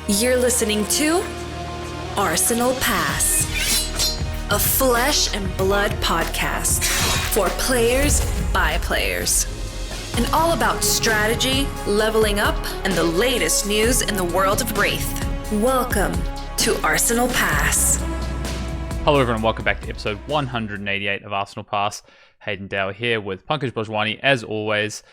You're listening to Arsenal Pass, a flesh and blood podcast for players by players. And all about strategy, leveling up, and the latest news in the world of Wraith. Welcome to Arsenal Pass. Hello everyone, welcome back to episode 188 of Arsenal Pass. Hayden Dower here with Pankaj Bhojwani. As always,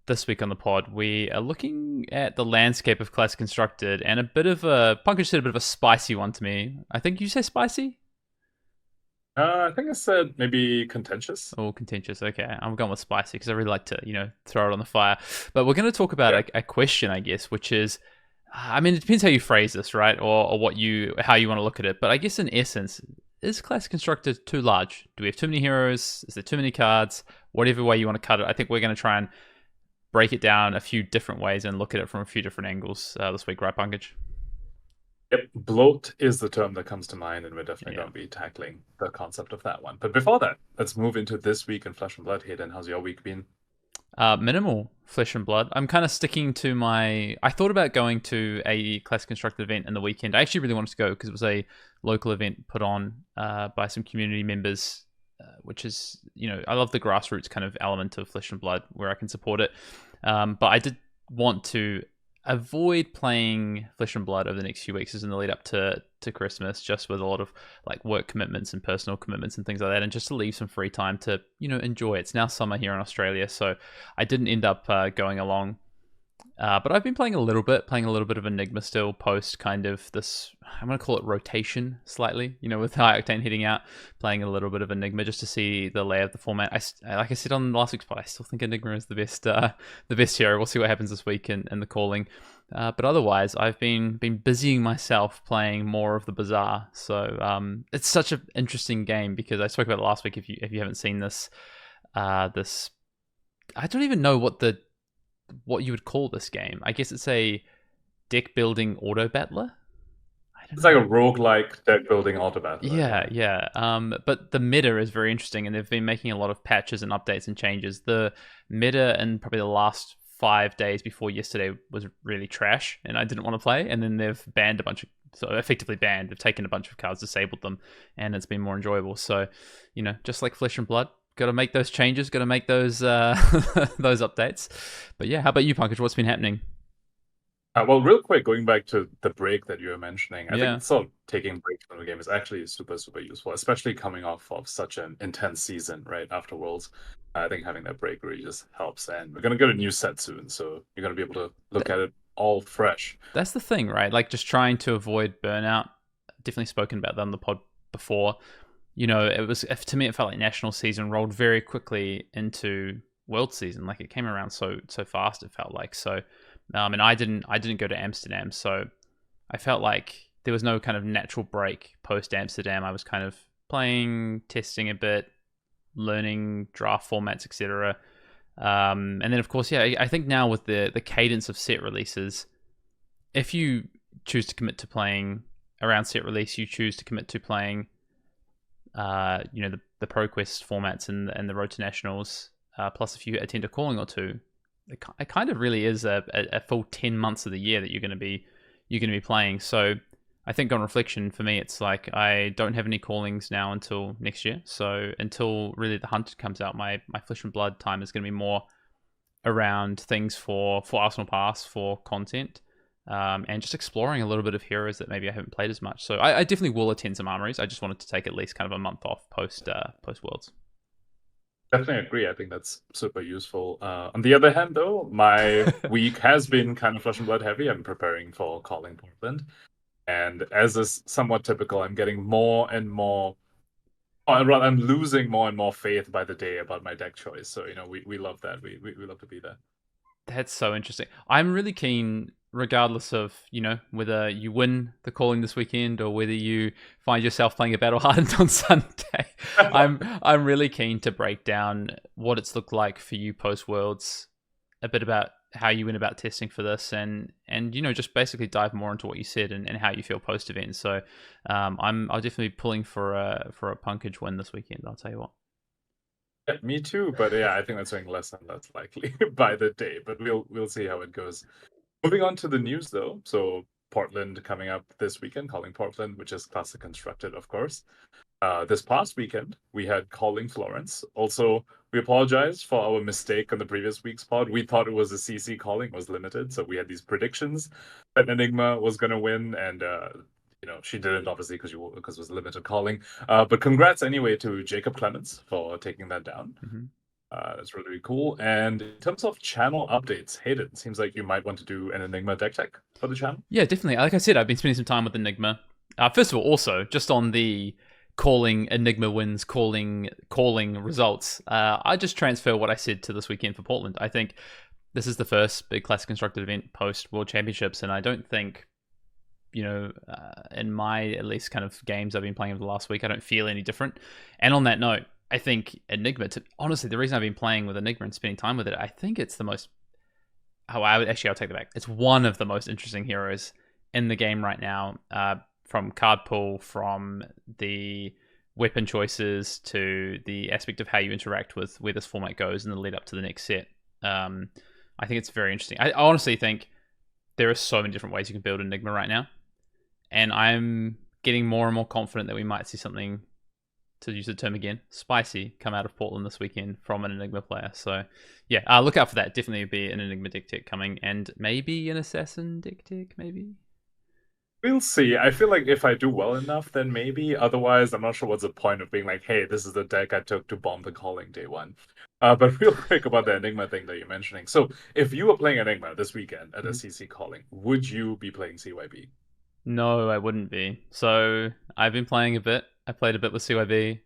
this week on the pod, we are looking at the landscape of Class Constructed and Pankaj said a bit of a spicy one to me. I think you say spicy? I think I said maybe contentious. Oh, contentious. Okay, I'm going with spicy because I really like to, throw it on the fire. But we're going to talk about a question, I guess, which is, I mean, it depends how you phrase this, right? Or how you want to look at it. But I guess in essence, is Class Constructed too large? Do we have too many heroes? Is there too many cards? Whatever way you want to cut it, I think we're going to try and break it down a few different ways and look at it from a few different angles this week, right, Pankaj? Yep, bloat is the term that comes to mind, and we're definitely going to be tackling the concept of that one. But before that, let's move into this week in Flesh and Blood. Hayden, how's your week been? Minimal Flesh and Blood. I'm kind of sticking to I thought about going to a Class Constructed event in the weekend. I actually really wanted to go because it was a local event put on by some community members, which is, I love the grassroots kind of element of Flesh and Blood where I can support it. But I did want to avoid playing Flesh and Blood over the next few weeks as in the lead up to Christmas, just with a lot of like work commitments and personal commitments and things like that, and just to leave some free time to enjoy. It's now summer here in Australia, so I didn't end up going along, but I've been playing a little bit of Enigma still post kind of this, I'm going to call it rotation slightly, with High Octane hitting out, playing a little bit of Enigma just to see the lay of the format. Like I said on last week's pod, I still think Enigma is the best hero. We'll see what happens this week in the calling. But otherwise, I've been busying myself playing more of the Bazaar. So it's such an interesting game because I spoke about it last week. If you haven't seen this, I don't even know what you would call this game. I guess it's a deck building auto battler. It's like a roguelike deck building auto battler. Yeah. But the meta is very interesting, and they've been making a lot of patches and updates and changes. The meta in probably the last 5 days before yesterday was really trash, and I didn't want to play. And then they've banned effectively banned. They've taken a bunch of cards, disabled them, and it's been more enjoyable. So, just like Flesh and Blood, got to make those changes, got to make those those updates. But yeah, how about you, Pankaj? What's been happening? Well, real quick, going back to the break that you were mentioning, I think sort of taking breaks from the game is actually super, super useful, especially coming off of such an intense season, right, after Worlds. I think having that break really just helps. And we're going to get a new set soon, so you're going to be able to look at it all fresh. That's the thing, right? Like just trying to avoid burnout. Definitely spoken about that on the pod before. To me, it felt like national season rolled very quickly into world season. Like it came around so fast. It felt like so, and I didn't go to Amsterdam, so I felt like there was no kind of natural break post Amsterdam. I was kind of playing, testing a bit, learning draft formats, etc. And then of course, I think now with the cadence of set releases, if you choose to commit to playing around set release, you choose to commit to playing the ProQuest formats and the Road to Nationals, plus if you attend a calling or two, it kind of really is a full 10 months of the year that you're going to be playing. So I think on reflection, for me, it's like I don't have any callings now until next year. So until really the Hunt comes out, my Flesh and Blood time is going to be more around things for Arsenal Pass, for content. And just exploring a little bit of heroes that maybe I haven't played as much. So I definitely will attend some armories. I just wanted to take at least kind of a month off post Worlds. Definitely agree. I think that's super useful. On the other hand, though, my week has been kind of Flesh and Blood heavy. I'm preparing for calling Portland. And as is somewhat typical, I'm getting more and more... I'm losing more and more faith by the day about my deck choice. So, we love that. We love to be there. That's so interesting. I'm really keen, regardless of, whether you win the calling this weekend or whether you find yourself playing a Battle Hardened on Sunday. I'm really keen to break down what it's looked like for you post Worlds, a bit about how you went about testing for this, and just basically dive more into what you said and how you feel post event. So I'll definitely be pulling for a Pankaj win this weekend, I'll tell you what. Yeah, me too, but I think that's going less and less likely by the day. But we'll see how it goes. Moving on to the news, though. So Portland coming up this weekend, Calling Portland, which is Classic Constructed, of course. This past weekend, we had Calling Florence. Also, we apologize for our mistake on the previous week's pod. We thought it was a CC calling, was limited, so we had these predictions that Enigma was going to win, and she didn't, obviously, because it was limited calling. But congrats anyway to Jacob Clements for taking that down. Mm-hmm. That's really, really cool. And in terms of channel updates, Hayden, seems like you might want to do an Enigma deck tech for the channel. Yeah, definitely. Like I said, I've been spending some time with Enigma. First of all, also, just on the calling Enigma wins, calling results, I just transfer what I said to this weekend for Portland. I think this is the first big Classic Constructed event post World Championships, and I don't think, in my, at least, kind of games I've been playing over the last week, I don't feel any different. And on that note, I think Enigma, honestly, the reason I've been playing with Enigma and spending time with it, I think it's the most, I'll take that back. It's one of the most interesting heroes in the game right now, from card pool, from the weapon choices, to the aspect of how you interact with where this format goes in the lead up to the next set. I think it's very interesting. I honestly think there are so many different ways you can build Enigma right now, and I'm getting more and more confident that we might see something, to use the term again, spicy, come out of Portland this weekend from an Enigma player. So yeah, look out for that. Definitely be an Enigma deck tech coming, and maybe an Assassin deck tech, maybe. We'll see. I feel like if I do well enough, then maybe. Otherwise, I'm not sure what's the point of being like, hey, this is the deck I took to bomb the calling day one. But real quick about the Enigma thing that you're mentioning. So if you were playing Enigma this weekend at a CC calling, would you be playing CYB? No, I wouldn't be. So I've been playing a bit. I played a bit with CYB.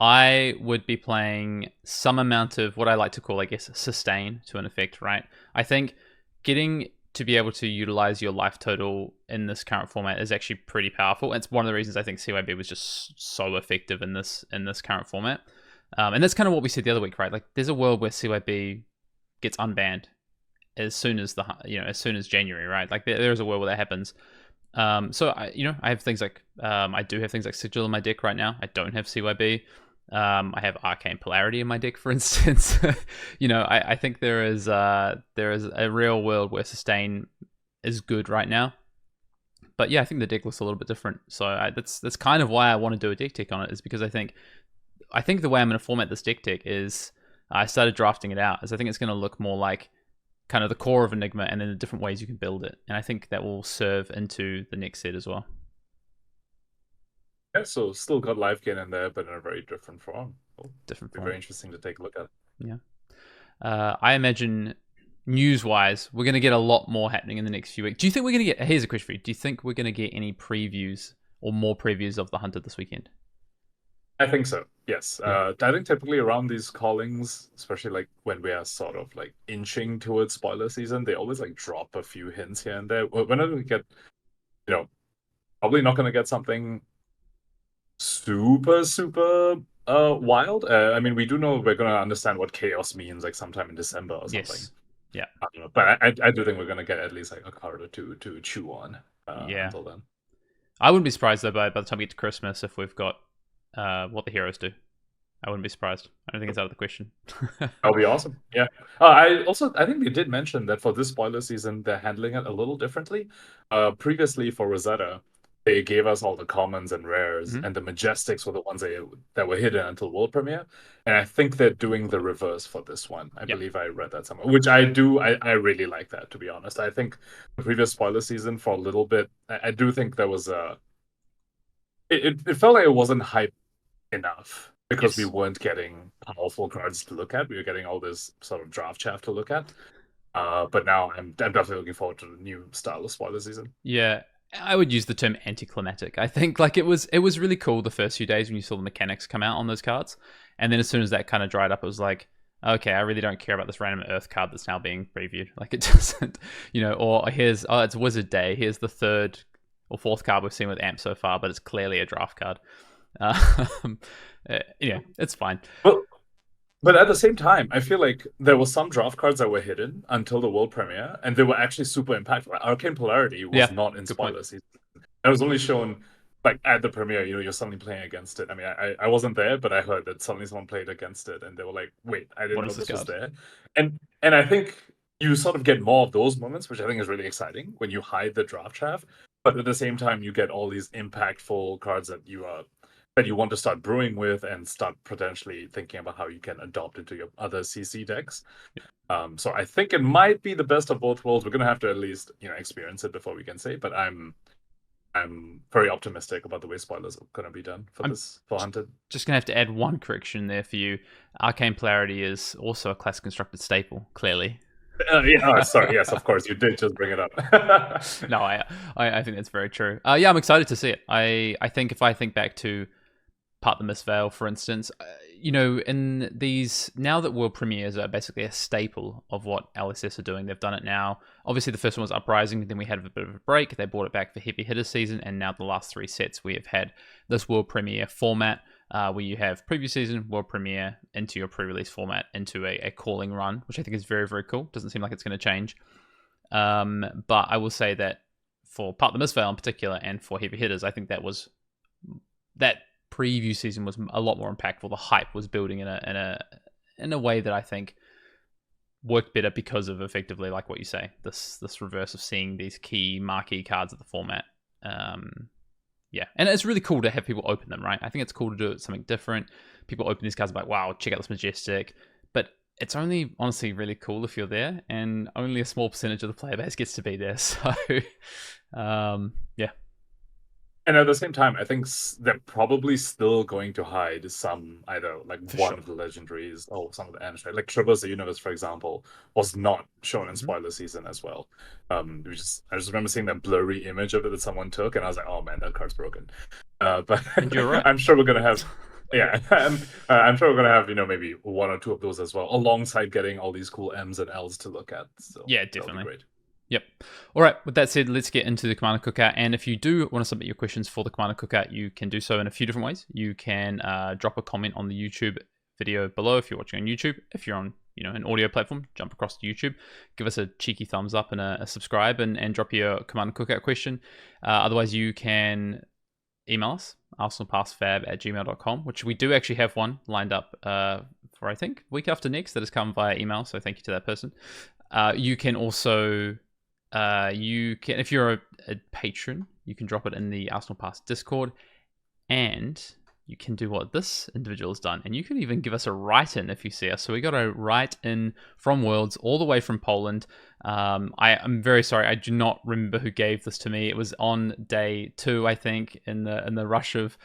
I would be playing some amount of what I like to call, I guess, sustain to an effect, right? I think getting to be able to utilize your life total in this current format is actually pretty powerful. It's one of the reasons I think CYB was just so effective in this current format. And that's kind of what we said the other week, right? Like, there's a world where CYB gets unbanned as soon as as soon as January, right? Like, there is a world where that happens. So I have things like I do have things like Sigil in my deck right now. I don't have CYB. I have Arcane Polarity in my deck, for instance. I think there is a real world where sustain is good right now. But yeah, I think the deck looks a little bit different. So that's kind of why I want to do a deck tech on it, is because I think the way I'm going to format this deck tech is, I started drafting it out, is I think it's going to look more like kind of the core of Enigma, and then the different ways you can build it. And I think that will serve into the next set as well. Yeah, so still got life gain in there, but in a very different form. Different form. Very interesting to take a look at. Yeah. I imagine, news-wise, we're going to get a lot more happening in the next few weeks. Do you think we're going to get... Here's a question for you. Do you think we're going to get any previews or more previews of the Hunter this weekend? I think so, yes. Yeah. I think typically around these callings, especially like when we are sort of like inching towards spoiler season, they always like drop a few hints here and there. Whenever we get, probably not going to get something super wild. I mean, we do know we're going to understand what chaos means like sometime in December or something. Yes. Yeah. I don't know, but I do think we're going to get at least like a card or two to chew on until then. I wouldn't be surprised though by the time we get to Christmas if we've got what the heroes do. I wouldn't be surprised. I don't think it's out of the question. That'll be awesome. Yeah. I think they did mention that for this spoiler season, they're handling it a little differently. Previously for Rosetta, they gave us all the commons and rares, and the Majestics were the ones that were hidden until World Premiere. And I think they're doing the reverse for this one. I believe I read that somewhere, which I do. I really like that, to be honest. I think the previous spoiler season, for a little bit, I do think there was it felt like it wasn't hype enough, because we weren't getting powerful cards to look at. We were getting all this sort of draft chaff to look at. But now I'm definitely looking forward to the new style of spoiler season. Yeah, I would use the term anticlimactic. I think like it was really cool the first few days when you saw the mechanics come out on those cards, and then as soon as that kind of dried up, it was like, okay, I really don't care about this random Earth card that's now being previewed. Like, it doesn't, or it's Wizard Day. Here's the third or fourth card we've seen with Amp so far, but it's clearly a draft card. Yeah, it's fine. But at the same time, I feel like there were some draft cards that were hidden until the world premiere, and they were actually super impactful. Arcane Polarity was not in spoiler season. It was only shown like at the premiere. You're suddenly playing against it. I mean, I wasn't there, but I heard that suddenly someone played against it, and they were like, "Wait, I didn't know this was there." And I think you sort of get more of those moments, which I think is really exciting when you hide the draft chaff. But at the same time, you get all these impactful cards that you want to start brewing with and start potentially thinking about how you can adopt into your other CC decks. So I think it might be the best of both worlds. We're gonna have to at least experience it before we can say. But I'm very optimistic about the way spoilers are gonna be done for Hunted. Just gonna have to add one correction there for you. Arcane Polarity is also a class constructed staple, clearly. Sorry. Yes, of course, you did just bring it up. No, I think that's very true. Yeah, I'm excited to see it. I think if I think back to Part the Mistveil, for instance, in these, now that world premieres are basically a staple of what LSS are doing, they've done it now. Obviously, the first one was Uprising, then we had a bit of a break. They brought it back for Heavy Hitter season, and now the last 3 sets we have had this world premiere format. Where you have preview season, world premiere, into your pre-release format, into a calling run, which I think is very, very cool. Doesn't seem like it's going to change. But I will say that for Part the Mistveil in particular, and for Heavy Hitters, I think that preview season was a lot more impactful. The hype was building in a way that I think worked better because of, effectively, like what you say, this reverse of seeing these key marquee cards of the format. Yeah, and it's really cool to have people open them, right? I think it's cool to do it something different. People open these cards like, wow, check out this Majestic. But it's only honestly really cool if you're there, and only a small percentage of the player base gets to be there. So, yeah. And at the same time, I think they're probably still going to hide some, either like of the legendaries or some of the ends, right? Like Traverse the Universe, for example, was not shown in spoiler season as well. I just remember seeing that blurry image of it that someone took, and I was like, oh man, that card's broken. But you're right. I'm sure we're gonna have. Yeah, I'm sure we're gonna have maybe 1 or 2 of those as well, alongside getting all these cool M's and L's to look at. So yeah, definitely. Great. Yep. All right. With that said, let's get into the Commander Cookout. And if you do want to submit your questions for the Commander Cookout, you can do so in a few different ways. You can drop a comment on the YouTube video below if you're watching on YouTube. If you're on an audio platform, jump across to YouTube, give us a cheeky thumbs up and a subscribe, and drop your Commander Cookout question. Otherwise, you can email us, arsenalpassfab@gmail.com, which we do actually have one lined up for, I think, week after next that has come via email. So thank you to that person. You can also... if you're a patron, you can drop it in the Arsenal Pass Discord, and you can do what this individual has done, and you can even give us a write-in if you see us. So we got a write-in from Worlds, all the way from Poland. I'm very sorry, I do not remember who gave this to me. It was on day 2, I think, in the rush of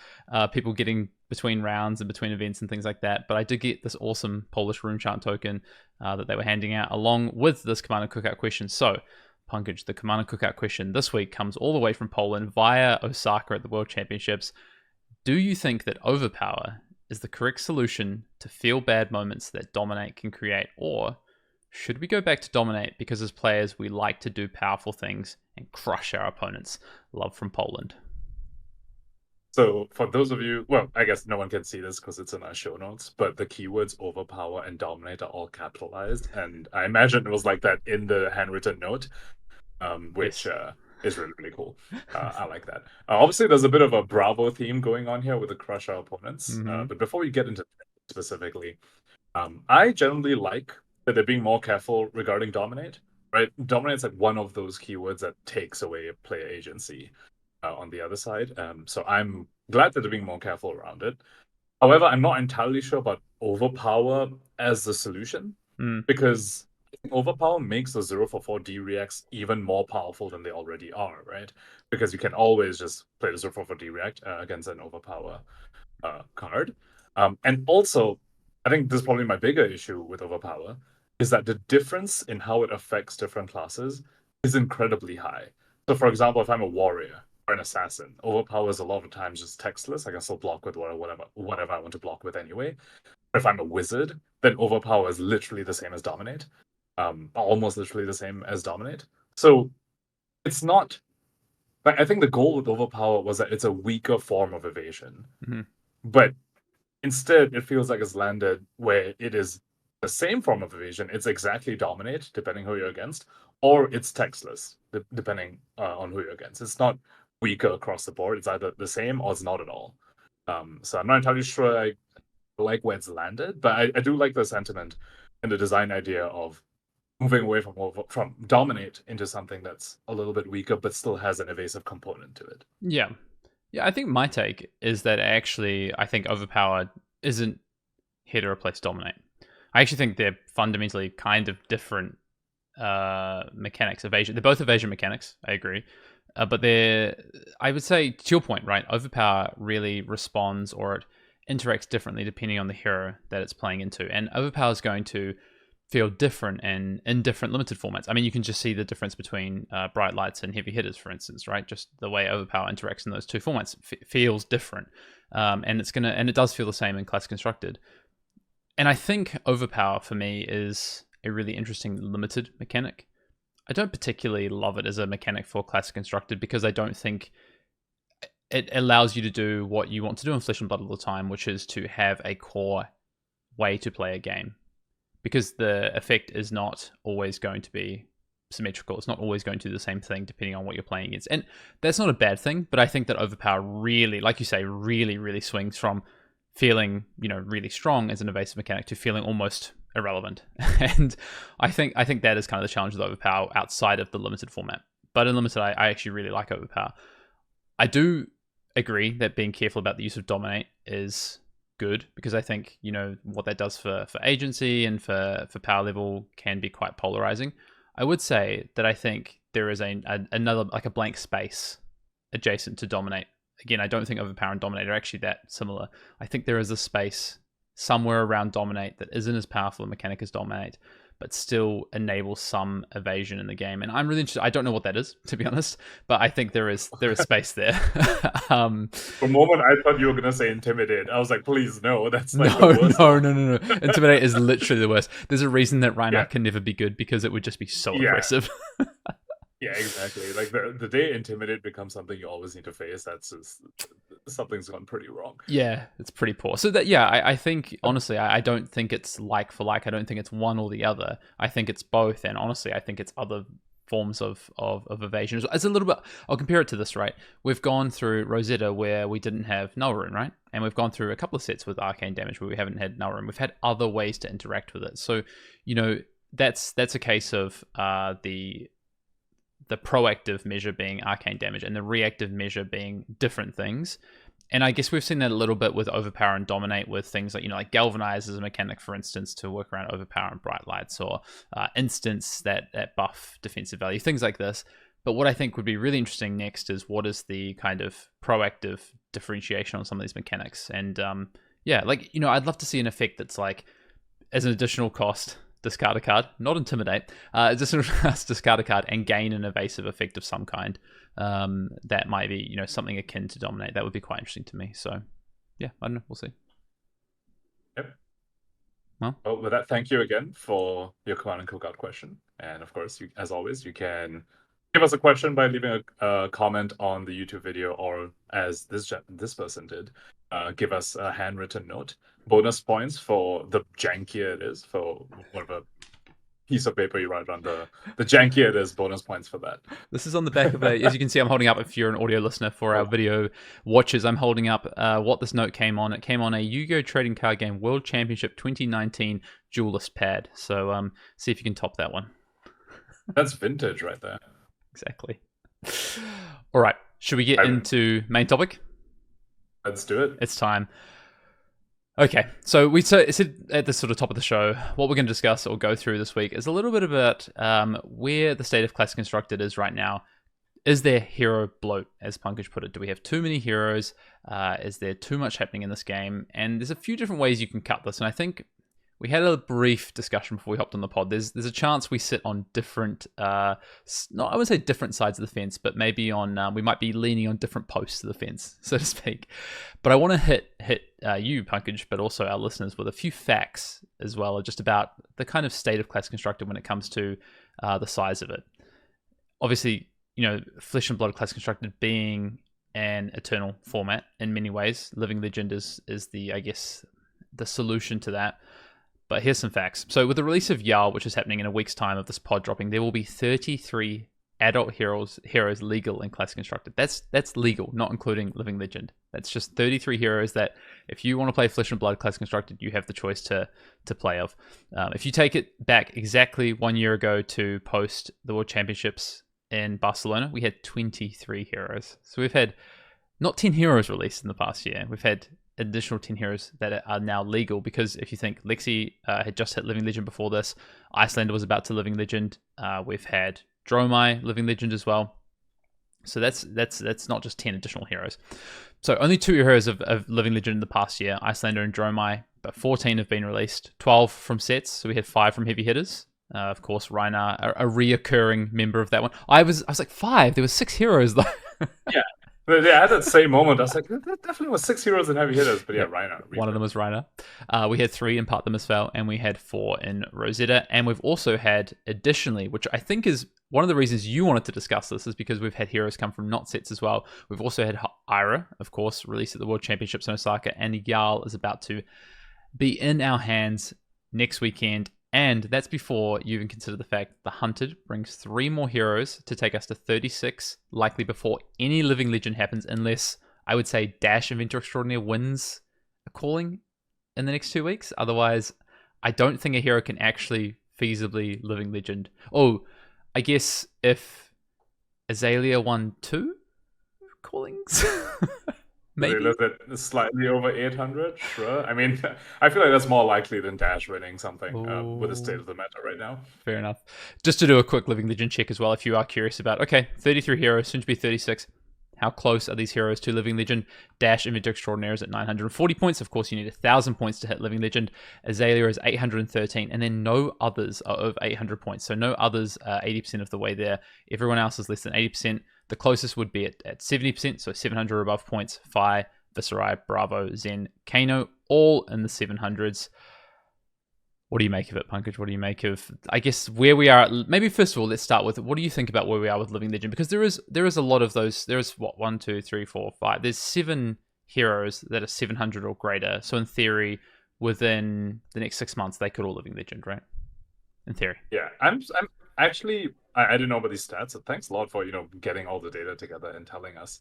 people getting between rounds and between events and things like that. But I did get this awesome Polish Rune Chant token that they were handing out along with this Commander Cookout question. So Pankaj, the Commander Cookout question this week comes all the way from Poland via Osaka at the World Championships. Do you think that Overpower is the correct solution to feel bad moments that Dominate can create, or should we go back to Dominate because as players we like to do powerful things and crush our opponents? Love from Poland. So for those of you, well, I guess no one can see this because it's in our show notes, but the keywords Overpower and Dominate are all capitalized, and I imagine it was like that in the handwritten note, which is really, really cool. I like that. Obviously, there's a bit of a Bravo theme going on here with the crush our opponents, but before we get into specifically, I generally like that they're being more careful regarding Dominate, right? Dominate's like one of those keywords that takes away player agency on the other side. So I'm glad that they're being more careful around it. However, I'm not entirely sure about Overpower as the solution, because Overpower makes the 0/4 D reacts even more powerful than they already are, right? Because you can always just play the 0/4 D react against an Overpower card. And also, I think this is probably my bigger issue with Overpower, is that the difference in how it affects different classes is incredibly high. So for example, if I'm a warrior or an assassin, Overpower is a lot of times just textless. I can still block with whatever I want to block with anyway. But if I'm a wizard, then Overpower is literally the same as Dominate. Almost literally the same as Dominate. So it's not... I think the goal with Overpower was that it's a weaker form of evasion. But instead, it feels like it's landed where it is the same form of evasion. It's exactly Dominate, depending who you're against, or it's textless, depending on who you're against. It's not weaker across the board. It's either the same or it's not at all. So I'm not entirely sure I like where it's landed, but I do like the sentiment and the design idea of moving away from dominate into something that's a little bit weaker, but still has an evasive component to it. Yeah. Yeah, I think my take is that actually, I think overpower isn't here to replace dominate. I actually think they're fundamentally kind of different mechanics. Evasion. They're both evasion mechanics. I agree. But I would say, to your point, right? Overpower really responds or it interacts differently depending on the hero that it's playing into. And overpower is going to feel different and in different limited formats. I mean, you can just see the difference between bright lights and heavy hitters, for instance, right? Just the way overpower interacts in those two formats feels different. And it does feel the same in class constructed. And I think overpower for me is a really interesting limited mechanic. I don't particularly love it as a mechanic for class constructed because I don't think it allows you to do what you want to do in Flesh and Blood all the time, which is to have a core way to play a game. Because the effect is not always going to be symmetrical. It's not always going to do the same thing depending on what you're playing against. And that's not a bad thing, but I think that overpower really, like you say, really, really swings from feeling, really strong as an evasive mechanic to feeling almost irrelevant. And I think that is kind of the challenge with overpower outside of the limited format. But in limited, I actually really like overpower. I do agree that being careful about the use of dominate is good because I think what that does for agency and for power level can be quite polarizing. I would say that I think there is another like a blank space adjacent to dominate. Again, I don't think overpower and dominate are actually that similar. I think there is a space somewhere around dominate that isn't as powerful a mechanic as dominate, but still enables some evasion in the game. And I'm really interested. I don't know what that is, to be honest, but I think there is space there. For a moment, I thought you were going to say intimidate. I was like, please, no, that's like no, the worst. No. Intimidate is literally the worst. There's a reason that Reinhardt can never be good because it would just be so aggressive. Yeah, exactly. Like the day intimidate becomes something you always need to face, that's just something's gone pretty wrong. Yeah, it's pretty poor. So that I think honestly, I don't think it's like for like. I don't think it's one or the other. I think it's both, and honestly, I think it's other forms of evasion. It's a little bit. I'll compare it to this, right? We've gone through Rosetta where we didn't have Null Rune, right? And we've gone through a couple of sets with arcane damage where we haven't had Null Rune. We've had other ways to interact with it. So that's a case of the proactive measure being arcane damage and the reactive measure being different things. And I guess we've seen that a little bit with overpower and dominate with things like, like galvanize as a mechanic, for instance, to work around overpower and bright lights, or instance that buff defensive value, things like this. But what I think would be really interesting next is what is the kind of proactive differentiation on some of these mechanics. And I'd love to see an effect that's like, as an additional cost, discard a card, not intimidate, additional cost, discard a card and gain an evasive effect of some kind. That might be, something akin to dominate. That would be quite interesting to me. So yeah, I don't know. We'll see. Yep. Well, with that, thank you again for your Command and Cookout question. And of course, as always, you can give us a question by leaving a comment on the YouTube video, or as this person did, give us a handwritten note. Bonus points for the jankier it is, for whatever piece of paper you write on, the jankier it is, bonus points for that. This is on the back of as you can see, I'm holding up, if you're an audio listener for our video watchers, I'm holding up what this note came on. It came on a Yu-Gi-Oh! Trading Card Game World Championship 2019 Duelist pad. So see if you can top that one. That's vintage right there. Exactly. All right. Should we get into main topic? Let's do it. It's time. Okay, so we said at the sort of top of the show, what we're going to discuss or go through this week is a little bit about where the state of class constructed is right now. Is there hero bloat, as Pankaj put it? Do we have too many heroes? Is there too much happening in this game? And there's a few different ways you can cut this, and I think we had a brief discussion before we hopped on the pod. There's a chance we sit on different, I wouldn't say different sides of the fence, but maybe on we might be leaning on different posts of the fence, so to speak. But I want to hit you, Pankaj, but also our listeners with a few facts as well, just about the kind of state of class constructed when it comes to the size of it. Obviously, Flesh and Blood class constructed being an eternal format in many ways. Living Legend is the, I guess, the solution to that. But here's some facts. So with the release of Jarl, which is happening in a week's time of this pod dropping, there will be 33 adult heroes legal in Classic Constructed. That's legal, not including Living Legend. That's just 33 heroes that if you want to play Flesh and Blood Classic Constructed, you have the choice to play of. If you take it back exactly 1 year ago to post the World Championships in Barcelona, we had 23 heroes. So we've had not 10 heroes released in the past year. We've had additional 10 heroes that are now legal, because if you think Lexi had just hit Living Legend before this, Icelander was about to Living Legend. We've had Dromai Living Legend as well. So that's not just 10 additional heroes. So only 2 heroes of Living Legend in the past year, Icelander and Dromai, but 14 have been released, 12 from sets. So we had 5 from heavy hitters. Of course, Rhinar, a reoccurring member of that one. I was like 5. There were 6 heroes though. Yeah. But yeah, at that same moment, I was like, there definitely was 6 heroes in heavy hitters. But yeah, Rhinar. One of them was Rhinar. We had 3 in Part the Misfell, and we had 4 in Rosetta. And we've also had, additionally, which I think is one of the reasons you wanted to discuss this, is because we've had heroes come from not sets as well. We've also had Ira, of course, released at the World Championships in Osaka, and Jarl is about to be in our hands next weekend. And that's before you even consider the fact the Hunted brings 3 more heroes to take us to 36, likely before any Living Legend happens, unless, I would say, Dash Inventor Extraordinaire wins a calling in the next 2 weeks. Otherwise, I don't think a hero can actually feasibly Living Legend. Oh, I guess if Azalea won 2 callings? Maybe. They live at slightly over 800, sure. I mean, I feel like that's more likely than Dash winning something with the state of the meta right now. Fair enough. Just to do a quick Living Legend check as well, if you are curious about, okay, 33 heroes, soon to be 36. How close are these heroes to Living Legend? Dash Inventor Extraordinaire is at 940 points. Of course, you need 1,000 points to hit Living Legend. Azalea is 813, and then no others are over 800 points. So no others are 80% of the way there. Everyone else is less than 80%. The closest would be at 70%, so 700 or above points. Fi, Viserai, Bravo, Zen, Kano, all in the 700s. What do you make of it, Pankaj? What do you make of, I guess, where we are? Maybe first of all, let's start with, what do you think about where we are with Living Legend? Because there is a lot of those. There is, what, 1, 2, 3, 4, 5. There's 7 heroes that are 700 or greater. So in theory, within the next 6 months, they could all Living Legend, right? In theory. Yeah, I'm actually, I didn't know about these stats, so thanks a lot for, getting all the data together and telling us.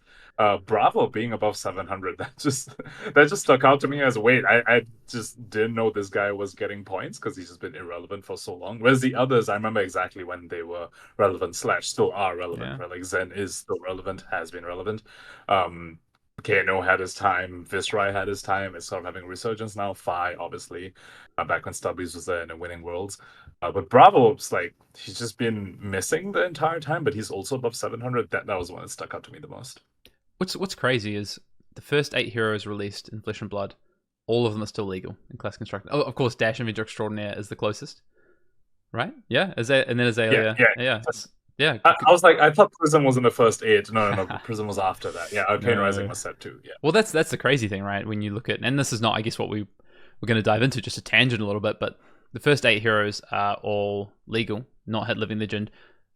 Bravo being above 700, that just stuck out to me as, wait, I just didn't know this guy was getting points, because he's just been irrelevant for so long. Whereas the others, I remember exactly when they were relevant / still are relevant. Yeah. Right? Like Zen is still relevant, has been relevant. Kano had his time, Viserai had his time, it's sort of having a resurgence now. Fi, obviously, back when Stubbies was there in the winning worlds. But Bravo, it's like, he's just been missing the entire time, but he's also above 700. That was the one that stuck out to me the most. What's crazy is the first 8 heroes released in Flesh and Blood, all of them are still legal in Classic Constructed. Oh, of course, Dash Inventor Extraordinaire is the closest, right? Yeah, and then Azalea. Yeah. I was like, I thought Prism was in the first 8. No, Prism was after that. Yeah, Arcane Rising was set too. Yeah. Well, that's the crazy thing, right? When you look at, and this is not, I guess, what we're going to dive into, just a tangent a little bit, but the first 8 heroes are all legal, not hit Living Legend.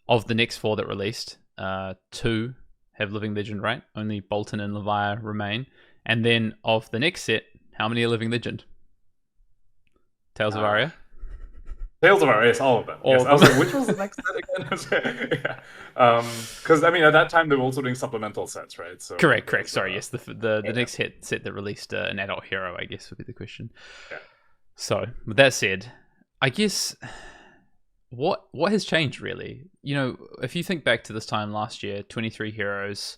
Of the next 4 that released, 2 have Living Legend, right? Only Bolton and Leviah remain. And then of the next set, how many are Living Legend? Tales of Aria? Tales of Aria, yes, all of them. Yes. I was like, which was the next set again? Yeah. Because, I mean, at that time, they were also doing supplemental sets, right? So correct. Sorry, yes. The next set that released an adult hero, I guess, would be the question. Yeah. So, with that said, I guess what has changed, really? If you think back to this time last year, 23 heroes.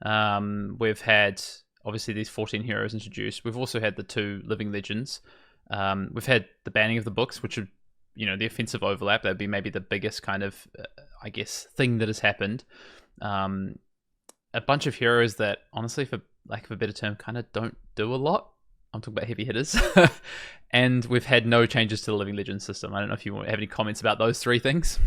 We've had, obviously, these 14 heroes introduced. We've also had the 2 Living Legends. We've had the banning of the books, which would, the offensive overlap. That would be maybe the biggest kind of, I guess, thing that has happened. A bunch of heroes that, honestly, for lack of a better term, kind of don't do a lot. I'm talking about heavy hitters. And we've had no changes to the Living Legend system. I don't know if you have any comments about those 3 things.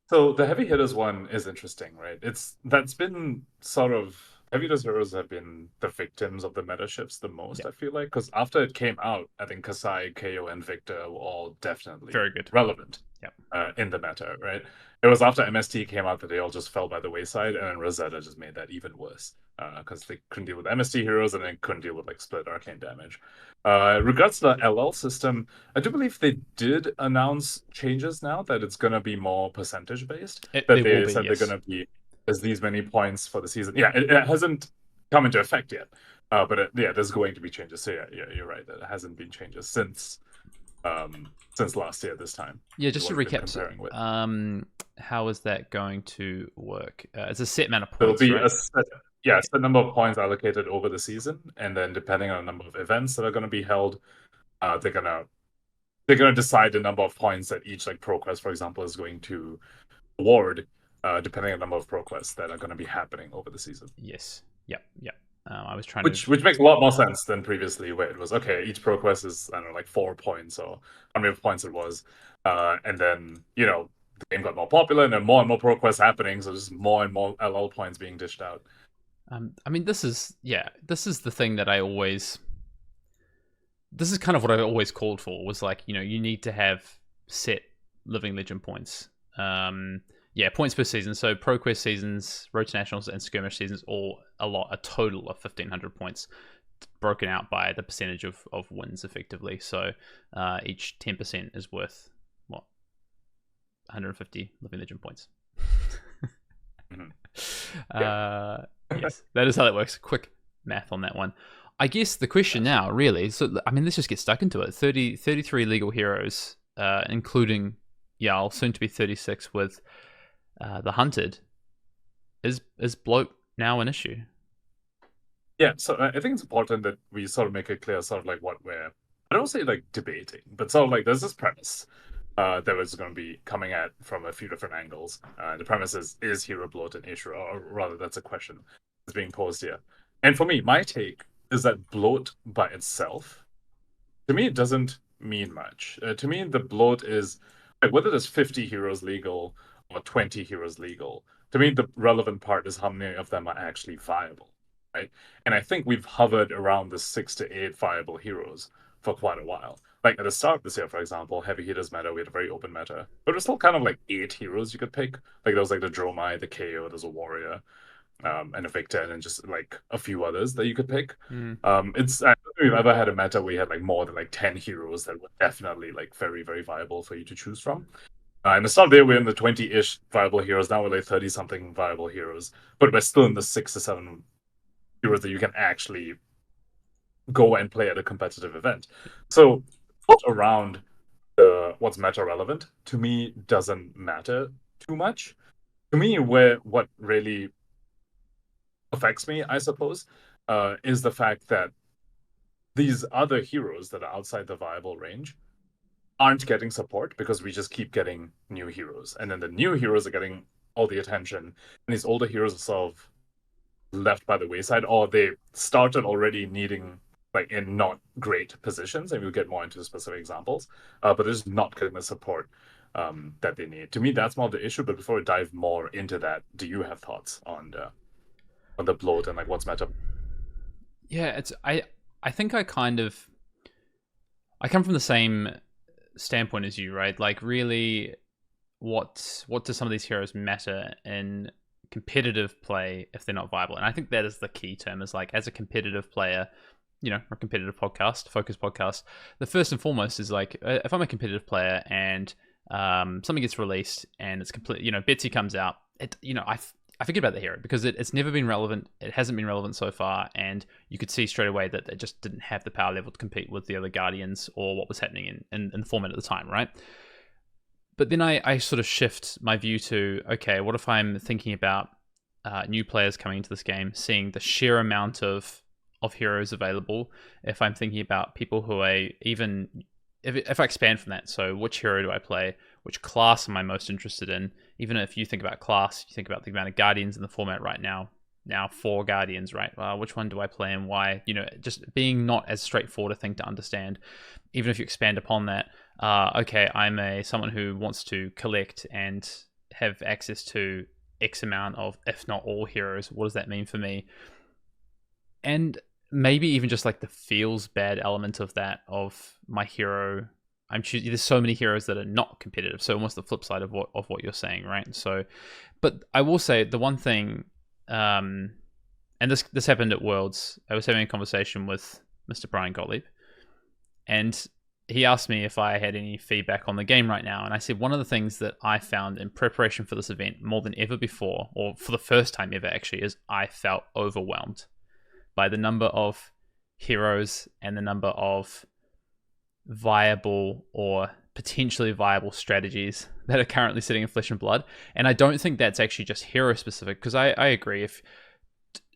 So the heavy hitters one is interesting, right? That's been sort of Heavy Hitters Heroes have been the victims of the meta shifts the most, Yeah. I feel like. Because after it came out, I think Kasai, KO, and Victor were all definitely Very good. relevant Yep. in the meta, right? It was after MST came out that they all just fell by the wayside, and then Rosetta just made that even worse. Because they couldn't deal with MST heroes and then couldn't deal with like split arcane damage. Regards to the LL system, I do believe they did announce changes now that it's gonna be more percentage based. They That will they be, said yes. they're gonna be as these many points for the season. Yeah, it hasn't come into effect yet. But there's going to be changes. So yeah, you're right. That it hasn't been changes since last year this time. Yeah, just to What we've been recap, comparing with. how is that going to work? It's a set amount of There'll points, be right? a set number of points allocated over the season, and then depending on the number of events that are going to be held, they're gonna decide the number of points that each like pro quest, for example, is going to award, depending on the number of pro quests that are going to be happening over the season. Yes. Yep. I was trying Which makes a lot more sense than previously, where it was okay. Each pro quest is, I don't know, like 4 points or how many points it was, and then the game got more popular and then more and more pro quests happening, so just more and more LL points being dished out. I mean, this is the thing that this is kind of what I always called for, was like, you need to have set living legend points. Points per season. So pro quest seasons, road to nationals, and skirmish seasons all a total of 1,500 points, broken out by the percentage of wins effectively. So each 10% is worth what, 150 living legend points. Yes, that is how that works. Quick math on that one. I guess the question now, really, so I mean, let's just get stuck into it. 33 legal heroes, including Jarl, soon to be 36 with the Hunted. Is bloat now an issue? Yeah, so I think it's important that we sort of make it clear, sort of like what we're, I don't say like debating, but sort of like there's this premise that was going to be coming at from a few different angles. The premise is hero bloat an issue, or rather, that's a question that's being posed here. And for me, my take is that bloat by itself, to me, it doesn't mean much. To me, the bloat is like, whether there's 50 heroes legal or 20 heroes legal. To me, the relevant part is how many of them are actually viable, right? And I think we've hovered around the 6 to 8 viable heroes for quite a while. Like at the start of this year, for example, heavy hitters meta, we had a very open meta, but it was still kind of like 8 heroes you could pick. Like there was like the Dromai, the KO, there's a warrior, and a Victor, and then just like a few others that you could pick. I don't think we've ever had a meta where you had like more than like 10 heroes that were definitely like very, very viable for you to choose from. And the start there, we're in the 20-ish viable heroes. Now we're like 30-something viable heroes, but we're still in the 6 to 7 heroes that you can actually go and play at a competitive event. So around what's meta relevant to me doesn't matter too much. To me, what really affects me, I suppose, is the fact that these other heroes that are outside the viable range aren't getting support because we just keep getting new heroes, and then the new heroes are getting all the attention, and these older heroes are sort of left by the wayside, or they started already needing like in not great positions, and we'll get more into specific examples, but they're just not getting the support that they need. To me, that's more the issue. But before we dive more into that, do you have thoughts on the bloat and like what's meta? Yeah, I think I come from the same standpoint as you, right? Like, really, what do some of these heroes matter in competitive play if they're not viable? And I think that is the key term, is like, as a competitive player, a competitive podcast, focus podcast, the first and foremost is like, if I'm a competitive player and something gets released and it's complete, Betsy comes out, I forget about the hero because it's never been relevant. It hasn't been relevant so far, and you could see straight away that it just didn't have the power level to compete with the other Guardians or what was happening in the format at the time, right? But then I sort of shift my view to, okay, what if I'm thinking about new players coming into this game, seeing the sheer amount of heroes available? If I'm thinking about people who are even... If I expand from that, so which hero do I play? Which class am I most interested in? Even if you think about class, you think about the amount of Guardians in the format right now. Now 4 Guardians, right? Which one do I play and why? Just being not as straightforward a thing to understand. Even if you expand upon that, okay, I'm someone who wants to collect and have access to X amount of, if not all, heroes. What does that mean for me? and maybe even just like the feels bad element of that, of my hero. I'm choosing. There's so many heroes that are not competitive, so almost the flip side of what you're saying, right? So, but I will say the one thing, and this happened at Worlds. I was having a conversation with Mr. Brian Gottlieb, and he asked me if I had any feedback on the game right now, and I said one of the things that I found in preparation for this event more than ever before, or for the first time ever actually, is I felt overwhelmed by the number of heroes and the number of viable or potentially viable strategies that are currently sitting in Flesh and Blood. And I don't think that's actually just hero specific, because I agree, if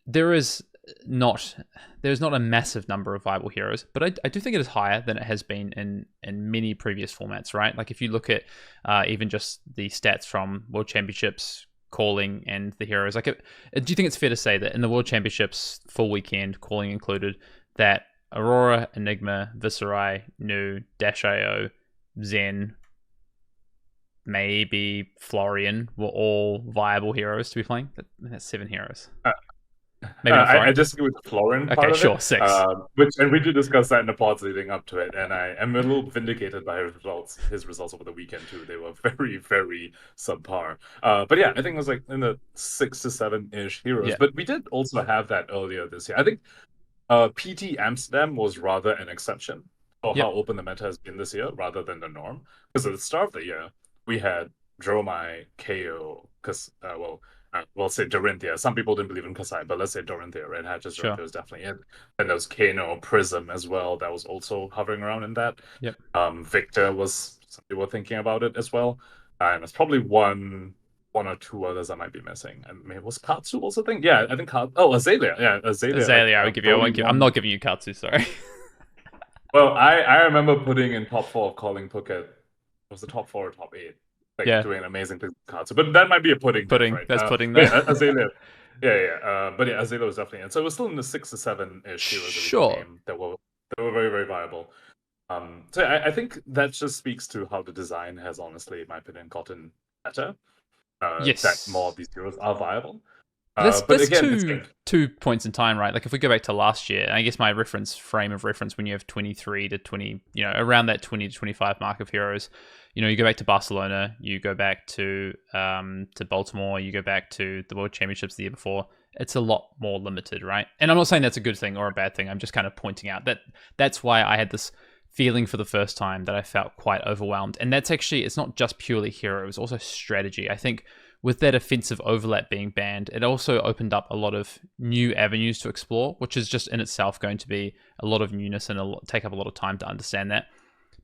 there's not a massive number of viable heroes, but I do think it is higher than it has been in many previous formats, right? Like if you look at even just the stats from World Championships, calling and the heroes, like do you think it's fair to say that in the World Championships full weekend, calling included, that Aurora, Enigma, Viserai, Nu, Dash.io, Zen, maybe Florian were all viable heroes to be playing? That's 7 heroes. Maybe not Florian. I disagree with Florian part okay, of sure, it. 6. And we did discuss that in the pods leading up to it, and I am a little vindicated by his results over the weekend too. They were very, very subpar. But yeah, I think it was like in the 6 to 7-ish heroes. Yeah. But we did also have that earlier this year. I think PT Amsterdam was rather an exception for how open the meta has been this year, rather than the norm. Because at the start of the year, we had Dromai, KO, we'll say Dorinthia. Some people didn't believe in Kasai, but let's say Dorinthia, right? Hatches Dorinthia was definitely in. And there was Kano, Prism as well. That was also hovering around in that. Yep. Victor was, some people were thinking about it as well. And there's probably one or two others I might be missing. And maybe was Katsu also thing? Yeah, I think Azalea. Yeah, Azalea. Azalea, I would give you. I'm not giving you Katsu, sorry. Well, I remember putting in top 4 of calling Phuket. It was the top 4 or top 8. Doing amazing things with Katsu. But that might be a pudding. Right? That's pudding there. Yeah, Azalea. But yeah, Azalea was definitely in. So it was still in the 6 to 7-ish heroes of the game that were very, very viable. So I think that just speaks to how the design has honestly, in my opinion, gotten better. That more of these heroes are viable. But again, two points in time, right? Like if we go back to last year, and I guess my frame of reference when you have 23 to 20, around that 20 to 25 mark of heroes, you go back to Barcelona, you go back to Baltimore, you go back to the World Championships the year before. It's a lot more limited, right? And I'm not saying that's a good thing or a bad thing. I'm just kind of pointing out that that's why I had this feeling for the first time that I felt quite overwhelmed. And that's actually, it's not just purely hero, it's also strategy. I think with that offensive overlap being banned, it also opened up a lot of new avenues to explore, which is just in itself going to be a lot of newness and take up a lot of time to understand that.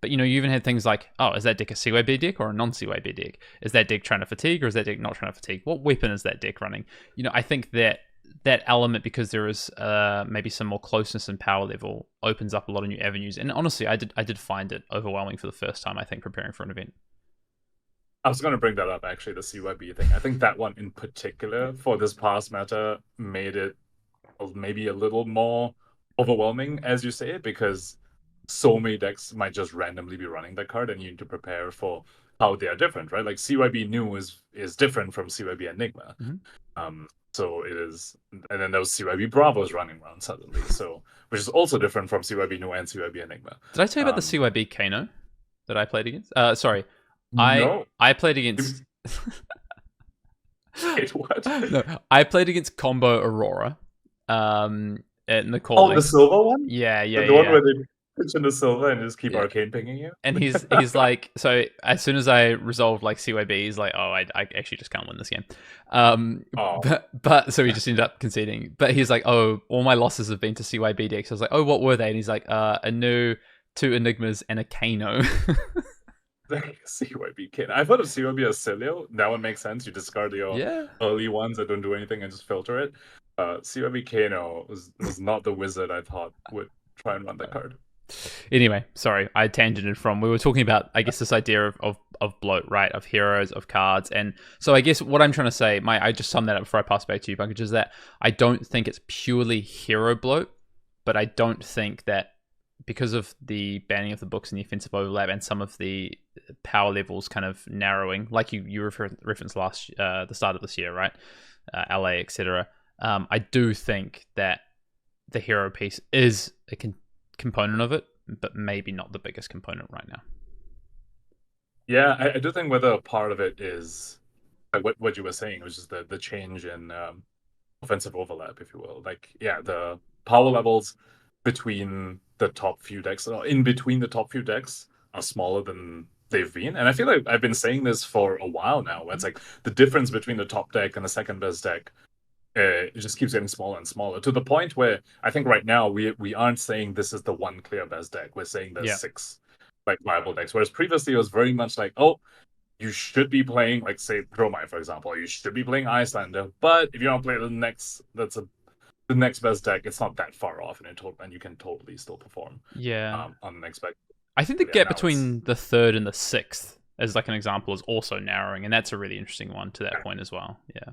But you even had things like, is that deck a CYB deck or a non-CYB deck? Is that deck trying to fatigue or is that deck not trying to fatigue? What weapon is that deck running? I think that element, because there is maybe some more closeness and power level, opens up a lot of new avenues. And honestly, I did find it overwhelming for the first time, I think, preparing for an event. I was going to bring that up, actually, the CYB thing. I think that one in particular for this past meta made it maybe a little more overwhelming, as you say, because so many decks might just randomly be running that card and you need to prepare for how they are different, right? Like CYB Nu is different from CYB Enigma. Mm-hmm. So it is, and then there was CYB Bravos running around suddenly, so which is also different from CYB Nu and CYB Enigma. Did I tell you about the CYB Kano that I played against? Sorry. No. I played against. Wait, what? No, I played against Combo Aurora. In the call. Oh, the silver one. Yeah. The one where they pitch in the silver and just keep arcane pinging you. And he's like, so as soon as I resolved like CYB, he's like, I actually just can't win this game. But so he just ended up conceding. But he's like, all my losses have been to CYB decks. I was like, what were they? And he's like, a Nu, 2 Enigmas, and a Kano. CYB kid. I've heard of CYB as Celio. That one makes sense. You discard your early ones that don't do anything and just filter it. CYB Kano was not the wizard I thought would try and run that card. Anyway, sorry, I tangented from. We were talking about, I guess, this idea of bloat, right? Of heroes, of cards. And so I guess what I'm trying to say, I just summed that up before I pass back to you, Pankaj, is that I don't think it's purely hero bloat, but I don't think that because of the banning of the books and the offensive overlap and some of the power levels kind of narrowing, like you referenced the start of this year, right? LA, etc. I do think that the hero piece is a component of it, but maybe not the biggest component right now. Yeah, I do think whether a part of it is like what you were saying, which is the change in offensive overlap, if you will. Like, yeah, the power levels between the top few decks, or in between the top few decks, are smaller than they've been. And I feel like I've been saying this for a while now. Where it's like the difference between the top deck and the second best deck, it just keeps getting smaller and smaller, to the point where I think right now we aren't saying this is the one clear best deck. We're saying there's 6 like viable decks. Whereas previously it was very much like, oh, you should be playing, like, say, Dromai, for example. You should be playing Icelander, but if you don't play the next best deck, it's not that far off, and you can totally still perform. On the next deck. I think the gap between the third and the sixth, as like an example, is also narrowing, and that's a really interesting one to that point as well. Yeah.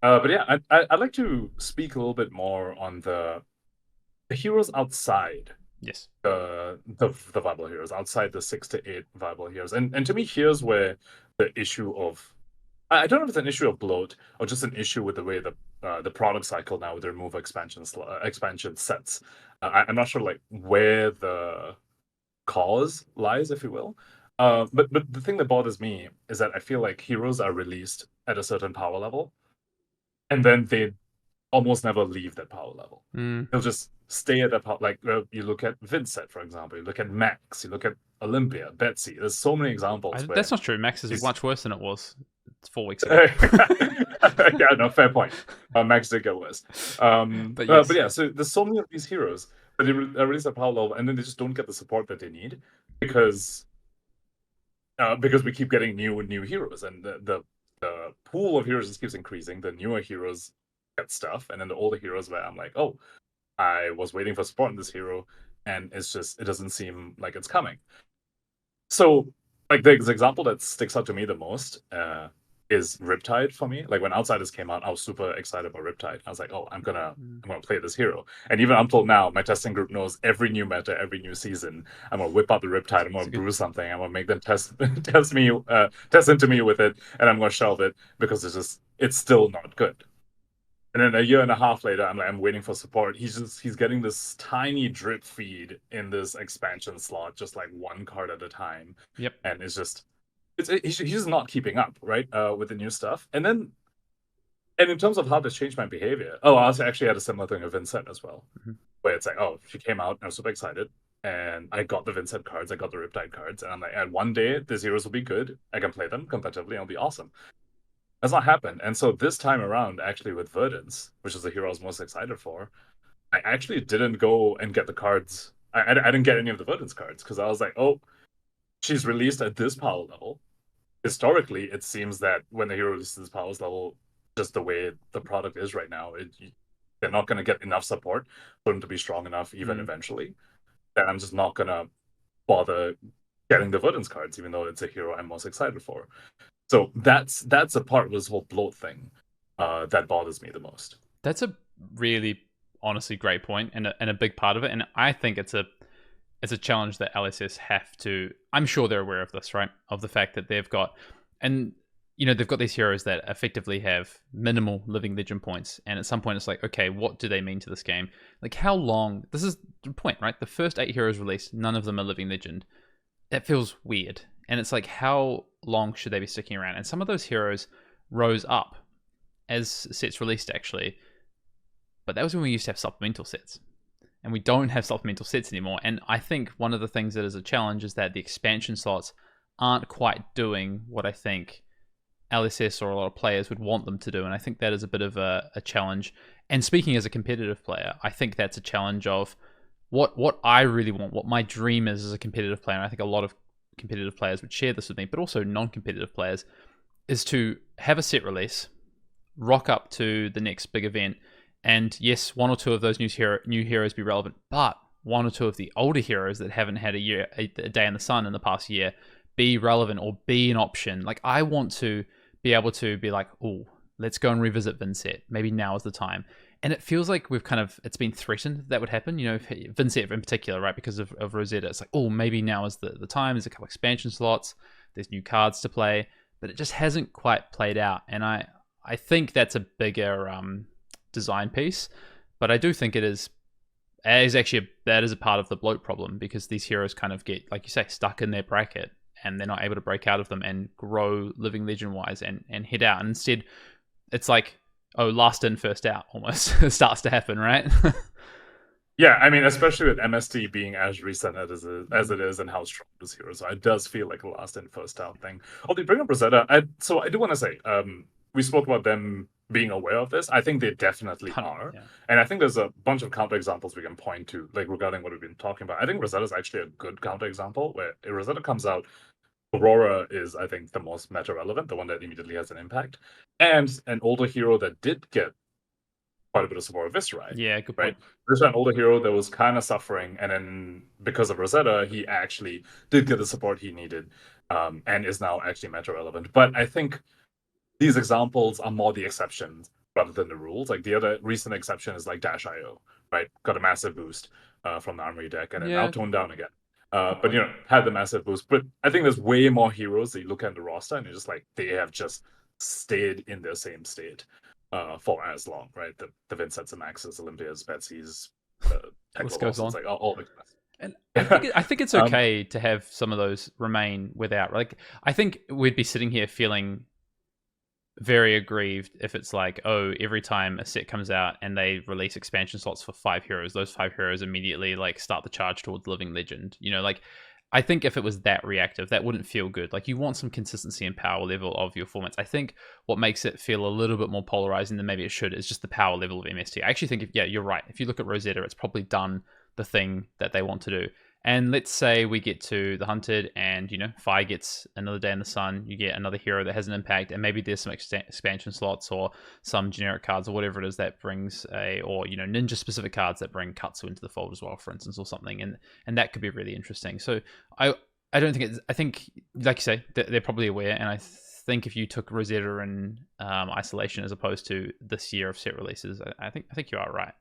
But yeah, I'd like to speak a little bit more on the heroes outside. Yes. The viable heroes outside the 6 to 8 viable heroes, and to me, here's where the issue of, I don't know if it's an issue of bloat or just an issue with the way the product cycle now with the removal expansion sets. I'm not sure like where the cause lies, if you will. But the thing that bothers me is that I feel like heroes are released at a certain power level, and then they almost never leave that power level. They'll just stay at that power. Like you look at Vincent, for example. You look at Max. You look at Olympia, Betsy. There's so many examples. That's not true. Max is much worse than it was 4 weeks ago. Yeah, no, fair point. Max did get worse. But yeah, so there's so many of these heroes, but they release at power level, and then they just don't get the support that they need because we keep getting new heroes, and the pool of heroes just keeps increasing. The newer heroes get stuff, and then the older heroes where I'm like, oh, I was waiting for support in this hero, and it doesn't seem like it's coming. So, like, the example that sticks out to me the most is Riptide for me. Like, when Outsiders came out, I was super excited about Riptide. I was like, oh, I'm gonna play this hero. And even up till now, my testing group knows every new meta, every new season, I'm gonna whip out the Riptide, I'm gonna brew something, I'm gonna make them test into me with it, and I'm gonna shelve it because it's still not good. And then a year and a half later, I'm waiting for support. He's getting this tiny drip feed in this expansion slot, just like one card at a time. Yep. And he's just not keeping up, right? With the new stuff. And in terms of how this changed my behavior, I actually had a similar thing with Vincent as well, where it's like, oh, she came out, and I was super excited, and I got the Vincent cards, I got the Riptide cards, and I'm like, and one day these heroes will be good. I can play them competitively, and it'll be awesome. That's not happened. And so this time around, actually, with Verdance, which is the hero I was most excited for, I actually didn't go and get the cards. I didn't get any of the Verdance cards because I was like, oh, she's released at this power level. Historically, it seems that when the hero releases this power level, just the way the product is right now, they're not going to get enough support for them to be strong enough, even eventually. Then I'm just not going to bother getting the Verdance cards, even though it's a hero I'm most excited for. So that's a part of this whole bloat thing that bothers me the most. That's a really, honestly, great point and a big part of it. And I think it's a challenge that LSS have to. I'm sure they're aware of this, right? Of the fact that they've got these heroes that effectively have minimal living legend points, and at some point it's like, okay, what do they mean to this game? Like, how long? This is the point, right? The first 8 heroes released, none of them are living legend. That feels weird. And it's like, how long should they be sticking around? And some of those heroes rose up as sets released, actually. But that was when we used to have supplemental sets. And we don't have supplemental sets anymore. And I think one of the things that is a challenge is that the expansion slots aren't quite doing what I think LSS or a lot of players would want them to do. And I think that is a bit of a challenge. And speaking as a competitive player, I think that's a challenge of what I really want, what my dream is as a competitive player. And I think a lot of competitive players would share this with me, but also non-competitive players, is to have a set release, rock up to the next big event, and yes, 1 or 2 of those new heroes be relevant, but 1 or 2 of the older heroes that haven't had a day in the sun in the past year be relevant or be an option. Like, I want to be able to be like, oh, let's go and revisit Vincent. Maybe now is the time. And it feels like it's been threatened that would happen, Vincent in particular, right? Because of Rosetta. It's like, oh, maybe now is the time. There's a couple expansion slots. There's new cards to play. But it just hasn't quite played out. And I think that's a bigger design piece, but I do think that is actually that is a part of the bloat problem, because these heroes kind of get, like you say, stuck in their bracket and they're not able to break out of them and grow living legend wise and head out. And instead, it's like, oh, last in, first out almost starts to happen, right? Yeah, I mean, especially with MST being as recent as it is and how strong this hero is, so it does feel like a last in, first out thing. Oh, they bring up Rosetta. So I do want to say, we spoke about them being aware of this. I think they definitely are. Yeah. And I think there's a bunch of counterexamples we can point to, like regarding what we've been talking about. I think Rosetta is actually a good counterexample, where if Rosetta comes out, Aurora is, I think, the most meta relevant, the one that immediately has an impact. And an older hero that did get quite a bit of support, Viscerai. Yeah, good right? point. Viscerai, an older hero that was kind of suffering, and then because of Rosetta, he actually did get the support he needed, and is now actually meta relevant. But I think these examples are more the exceptions rather than the rules. Like the other recent exception is like Dash.io, right? Got a massive boost from the Armory deck, and then now toned down again. But had the massive boost. But I think there's way more heroes that you look at the roster and you're just like, they have just stayed in their same state for as long, right? The Vincents and Maxes, Olympias, Betsy's, List goes on. like all the class. And I think it's okay to have some of those remain without. Like, I think we'd be sitting here feeling very aggrieved if it's like, oh, every time a set comes out and they release expansion slots for 5 heroes, those 5 heroes immediately like start the charge towards living legend. Like, I think if it was that reactive, that wouldn't feel good. Like, you want some consistency and power level of your formats. I think what makes it feel a little bit more polarizing than maybe it should is just the power level of MST. I actually think, you're right. If you look at Rosetta, it's probably done the thing that they want to do. And let's say we get to the Hunted and, Fi gets another Day in the Sun. You get another hero that has an impact, and maybe there's some expansion slots or some generic cards or whatever it is that brings ninja-specific cards that bring Katsu into the fold as well, for instance, or something. And that could be really interesting. So I don't think I think, like you say, they're probably aware. And I think if you took Rosetta in isolation as opposed to this year of set releases, I think you are right.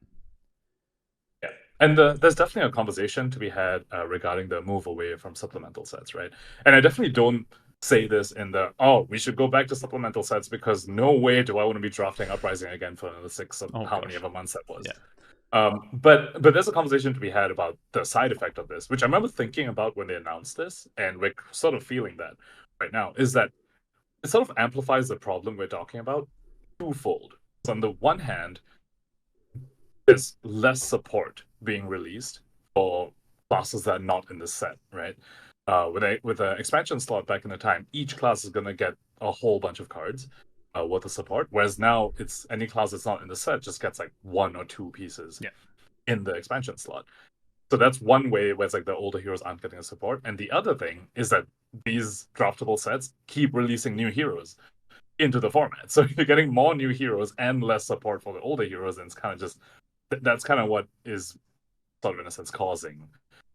And there's definitely a conversation to be had regarding the move away from supplemental sets, right? And I definitely don't say this in we should go back to supplemental sets, because no way do I want to be drafting Uprising again for another 6 many of a months that was. Yeah. But there's a conversation to be had about the side effect of this, which I remember thinking about when they announced this, and we're sort of feeling that right now, is that it sort of amplifies the problem we're talking about twofold. So on the one hand, there's less support being released for classes that are not in the set, right? With an expansion slot back in the time, each class is going to get a whole bunch of cards worth of support, whereas now it's any class that's not in the set just gets like 1 or 2 pieces in the expansion slot. So that's one way where it's like the older heroes aren't getting the support. And the other thing is that these draftable sets keep releasing new heroes into the format. So you're getting more new heroes and less support for the older heroes, and it's kind of just that's kind of what is sort of, in a sense, causing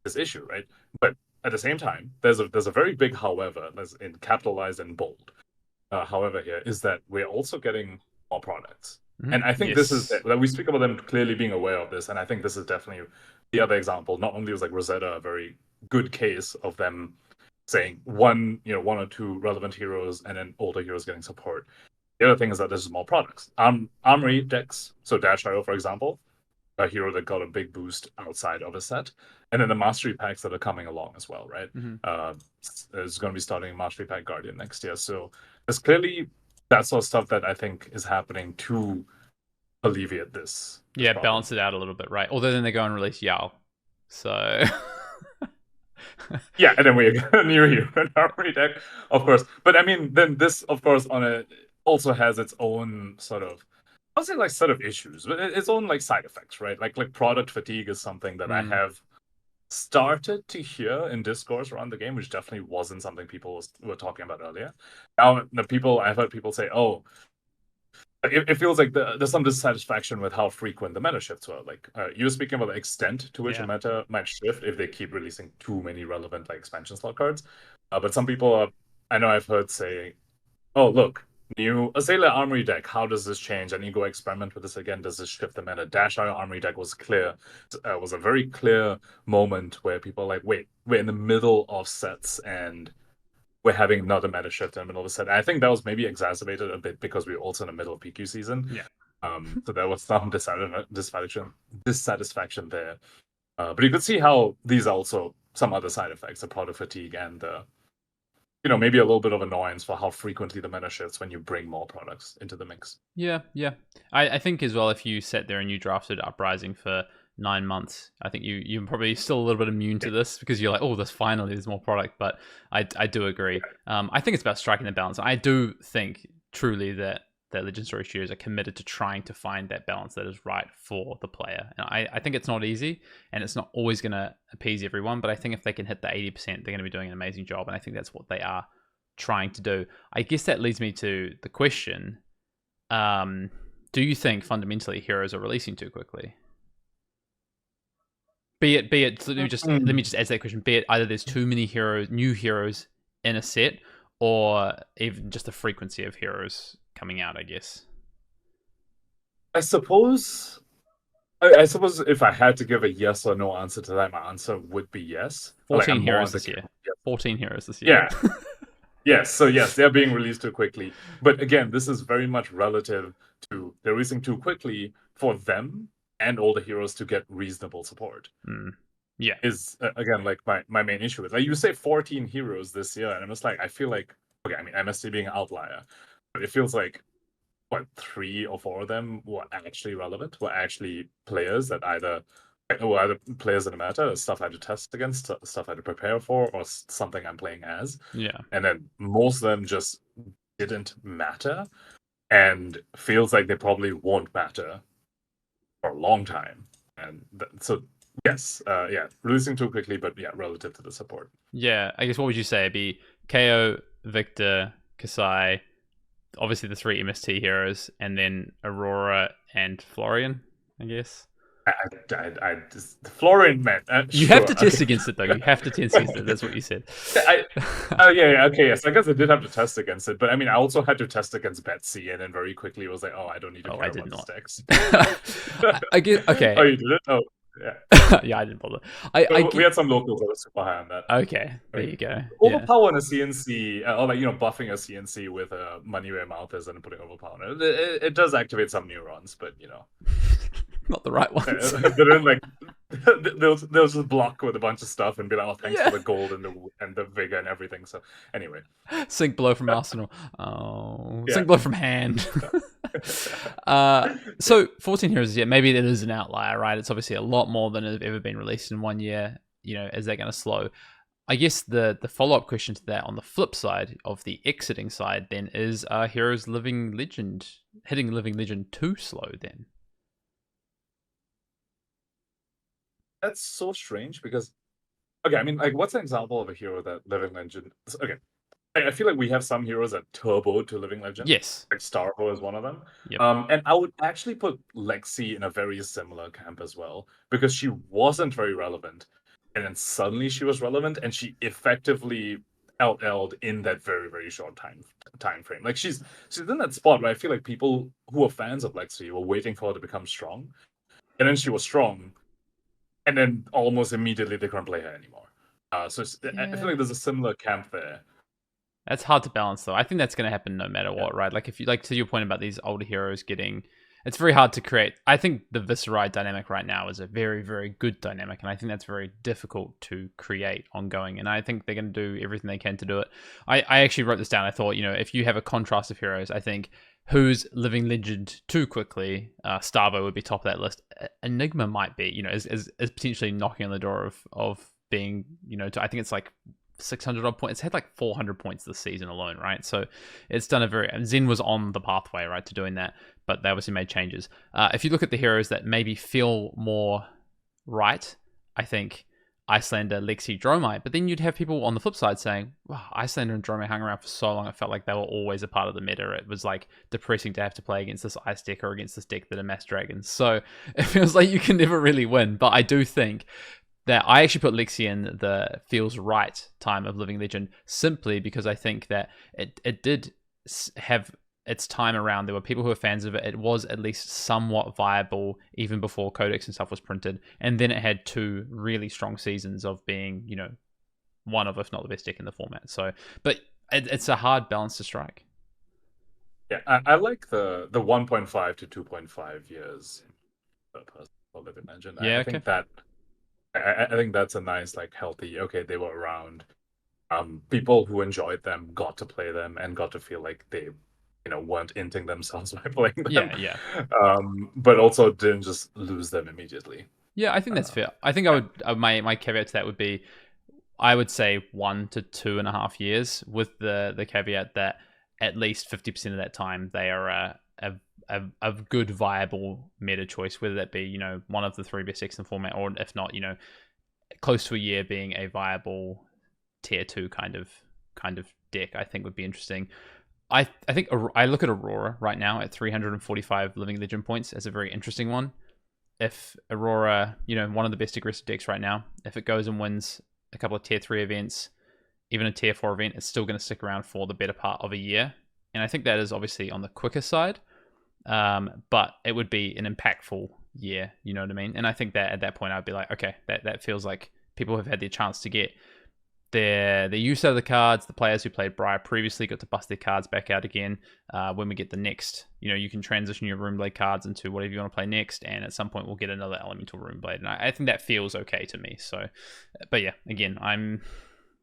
this issue, right? But at the same time, there's a very big however, that's in capitalized and bold. However, here is that we're also getting more products, and I think this is that we speak about them clearly being aware of this, and I think this is definitely the other example. Not only was like Rosetta a very good case of them saying one or 2 relevant heroes and then older heroes getting support. The other thing is that there's more products. Armory decks, so Dash.io, for example, a hero that got a big boost outside of a set, and then the mastery packs that are coming along as well, right? There's going to be starting Mastery Pack Guardian next year, so there's clearly that sort of stuff that I think is happening to alleviate this problem. Balance it out a little bit, right? Although then they go and release Jarl, so and then we get a new hero in Armory deck, of course. But I mean, then this, of course, also has its own sort of, I'll say, like, set of issues, but its own like side effects, right? Like product fatigue is something that I have started to hear in discourse around the game, which definitely wasn't something people were talking about earlier. Now, I've heard people say, "Oh, it feels like there's some dissatisfaction with how frequent the meta shifts were." Like, you were speaking about the extent to which a meta might shift if they keep releasing too many relevant like expansion slot cards. But some people, I know I've heard say, "Oh, look, new Azalea Armory deck, how does this change? And you go experiment with this again. Does this shift the meta?" Dash.io Armory deck was clear. Was a very clear moment where people are like, wait, we're in the middle of sets and we're having another meta shift in the middle of a set. And I think that was maybe exacerbated a bit because we were also in the middle of PQ season. So there was some dissatisfaction there. But you could see how these are also some other side effects, the product fatigue and maybe a little bit of annoyance for how frequently the meta shifts when you bring more products into the mix. Yeah. I think as well, if you sat there and you drafted Uprising for 9 months, I think you're probably still a little bit immune to this because you're like, oh, there's more product. But I do agree. I think it's about striking the balance. I do think truly that Legend Story Studios are committed to trying to find that balance that is right for the player. And I think it's not easy, and it's not always going to appease everyone, but I think if they can hit the 80%, they're going to be doing an amazing job, and I think that's what they are trying to do. I guess that leads me to the question, do you think fundamentally heroes are releasing too quickly? Be it. Let me just answer that question. Be it either there's too many new heroes in a set, or even just the frequency of heroes coming out, I guess. I suppose if I had to give a yes or no answer to that, my answer would be yes. 14 heroes this year. 14 heroes this year. Yeah. Yes, so yes, they're being released too quickly. But again, this is very much relative to they're releasing too quickly for them and all the heroes to get reasonable support. Yeah. Is, again, like my main issue is, like, you say 14 heroes this year, and I'm just like, I feel like, okay, I mean, MSC being an outlier, but it feels like, 3 or 4 of them were actually relevant, were actually players that either players in the meta, stuff I had to test against, stuff I had to prepare for, or something I'm playing as. Yeah. And then most of them just didn't matter, and feels like they probably won't matter for a long time. And so, yes, releasing too quickly, but yeah, relative to the support. Yeah, I guess what would you say? It'd be KO, Victor, Kasai, obviously the 3 MST heroes, and then Aurora and Florian, I guess. I just Florian, man. You have to test against it, though. You have to test against it. That's what you said. Okay, yes. I guess I did have to test against it, but I mean, I also had to test against Betsy, and then very quickly it was like, oh, I don't need to care about stacks. I guess, okay. Oh, you did it? Oh, yeah. Yeah, I didn't bother. We had some locals that were super high on that. Okay, there you go. Overpower on a CNC, or buffing a CNC with a money where mouth is and putting overpower on it. It does activate some neurons, but not the right ones. They're like they'll just block with a bunch of stuff and be like, oh, thanks for the gold and the vigor and everything. So anyway, sync blow from Arsenal. Oh, yeah. Sync blow from hand. So 14 heroes, maybe that is an outlier, right? It's obviously a lot more than have ever been released in 1 year. Is that going to slow? I guess the follow-up question to that on the flip side of the exiting side then is, heroes Living Legend hitting Living Legend too slow then? That's so strange because, okay, I mean, like, what's an example of a hero that Living Legend? Okay, I feel like we have some heroes that turbo to Living Legend. Yes, like Starvo is one of them. Yep. And I would actually put Lexi in a very similar camp as well, because she wasn't very relevant, and then suddenly she was relevant, and she effectively out-L'd in that very, very short time frame. Like, she's in that spot where I feel like people who are fans of Lexi were waiting for her to become strong, and then she was strong. And then almost immediately they couldn't play her anymore. I feel like there's a similar camp there. That's hard to balance, though. I think that's going to happen no matter what, right? Like, if you to your point about these older heroes it's very hard to create. I think the Viserai dynamic right now is a very, very good dynamic, and I think that's very difficult to create ongoing. And I think they're going to do everything they can to do it. I actually wrote this down. I thought, if you have a contrast of heroes, I think who's Living Legend too quickly, Starvo would be top of that list. Enigma might be, is potentially knocking on the door of being, I think it's like 600 odd points. It's had like 400 points this season alone, right? So it's done Zen was on the pathway, right, to doing that, but they obviously made changes. If you look at the heroes that maybe feel more right, I think Icelander, Lexi, Dromite, but then you'd have people on the flip side saying, wow, Icelander and Dromite hung around for so long, I felt like they were always a part of the meta. It was like depressing to have to play against this ice deck or against this deck that are mass dragons. So it feels like you can never really win. But I do think that I actually put Lexi in the feels right time of Living Legend simply because I think that it did have its time around. There were people who were fans of it. It was at least somewhat viable even before Codex and stuff was printed. And then it had 2 really strong seasons of being, one of, if not the best deck in the format. So, but it's a hard balance to strike. Yeah, I like the 1.5 to 2.5 years per person for Living Legend. Yeah, I okay. think that I think that's a nice, like, healthy. Okay, they were around. People who enjoyed them got to play them and got to feel like they, weren't inting themselves by playing them. Yeah, yeah. But also didn't just lose them immediately. Yeah, I think that's fair. I think I would my caveat to that would be I would say 1 to 2.5 years, with the caveat that at least 50% of that time they are a good viable meta choice, whether that be one of the three best decks in the format, or if not close to a year being a viable tier 2 kind of deck. I think would be interesting. I think I look at Aurora right now at 345 Living Legend points as a very interesting one. If Aurora, one of the best aggressive decks right now, if it goes and wins a couple of tier 3 events, even a tier 4 event, it's still going to stick around for the better part of a year. And I think that is obviously on the quicker side, but it would be an impactful year, you know what I mean? And I think that at that point I'd be like, okay, that feels like people have had their chance to get their use out of the cards. The players who played Briar previously got to bust their cards back out again. When we get the next, you can transition your Runeblade cards into whatever you want to play next, and at some point we'll get another Elemental Runeblade, and I think that feels okay to me. So, but yeah, again,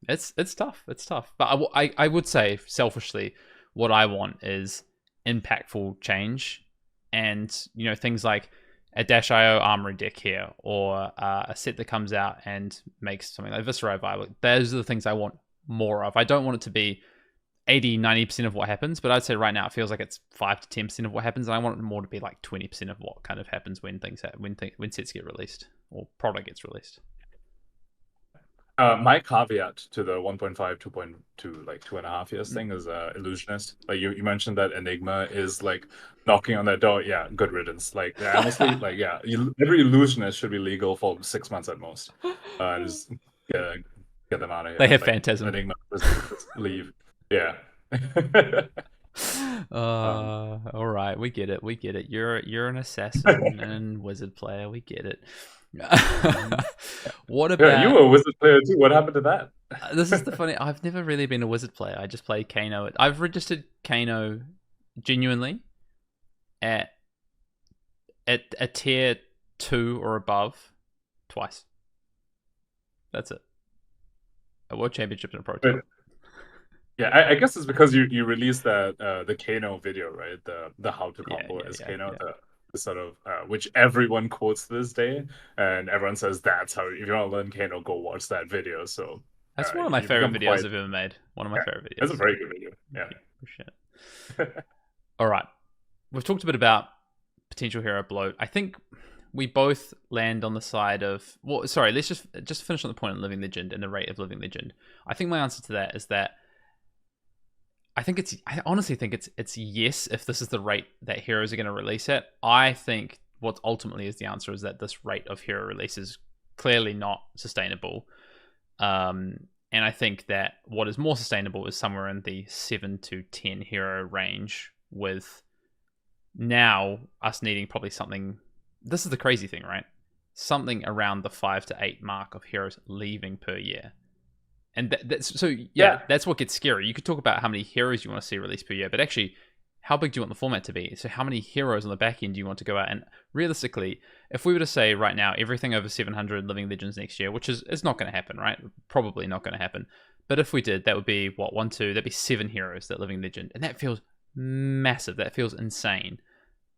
it's tough. It's tough. But I would say selfishly, what I want is impactful change, and things like a Dash.io Armory deck here, or a set that comes out and makes something like Viscerai viable. Those are the things I want more of. I don't want it to be 80-90% of what happens, but I'd say right now it feels like it's 5 to 10% of what happens, and I want it more to be like 20% of what kind of happens when when sets get released or product gets released. My caveat to the 1.5, 2.2, like 2.5 years thing is Illusionist. Like you mentioned that Enigma is like knocking on that door. Yeah, good riddance. Like honestly, like every Illusionist should be legal for 6 months at most. Just get them out of here. They have like, Phantasm. Enigma, just leave. Yeah. All right, we get it. You're an assassin and wizard player. We get it. What about? Yeah, you were a wizard player too. What happened to that? This is the funny. I've never really been a wizard player. I just play Kano. I've registered Kano genuinely at a tier 2 or above twice. That's it. A world championship and a pro tour. Yeah, I guess it's because you released that the Kano video, right? The how to combo as Kano, the sort of which everyone quotes to this day, and everyone says that's how, if you want to learn Kano, go watch that video. So that's one of my favorite videos I've ever made. One of my favorite videos. That's a very good video. Yeah. For sure. All right, we've talked a bit about potential hero Bloat. I think we both land on the side of, well, sorry, let's just finish on the point on Living Legend and the rate of Living Legend. I think my answer to that is that I honestly think it's yes, if this is the rate that heroes are going to release at. I think what ultimately is the answer is that this rate of hero release is clearly not sustainable. And I think that what is more sustainable is somewhere in the 7 to 10 hero range, with now us needing probably something. This is the crazy thing, right? Something around the 5 to 8 mark of heroes leaving per year. And that's what gets scary. You could talk about how many heroes you want to see released per year, but actually, how big do you want the format to be? So how many heroes on the back end do you want to go out? And realistically, if we were to say right now, everything over 700 Living Legends next year, which is not going to happen, right? Probably not going to happen. But if we did, that would be, that'd be 7 heroes that Living Legend. And that feels massive. That feels insane.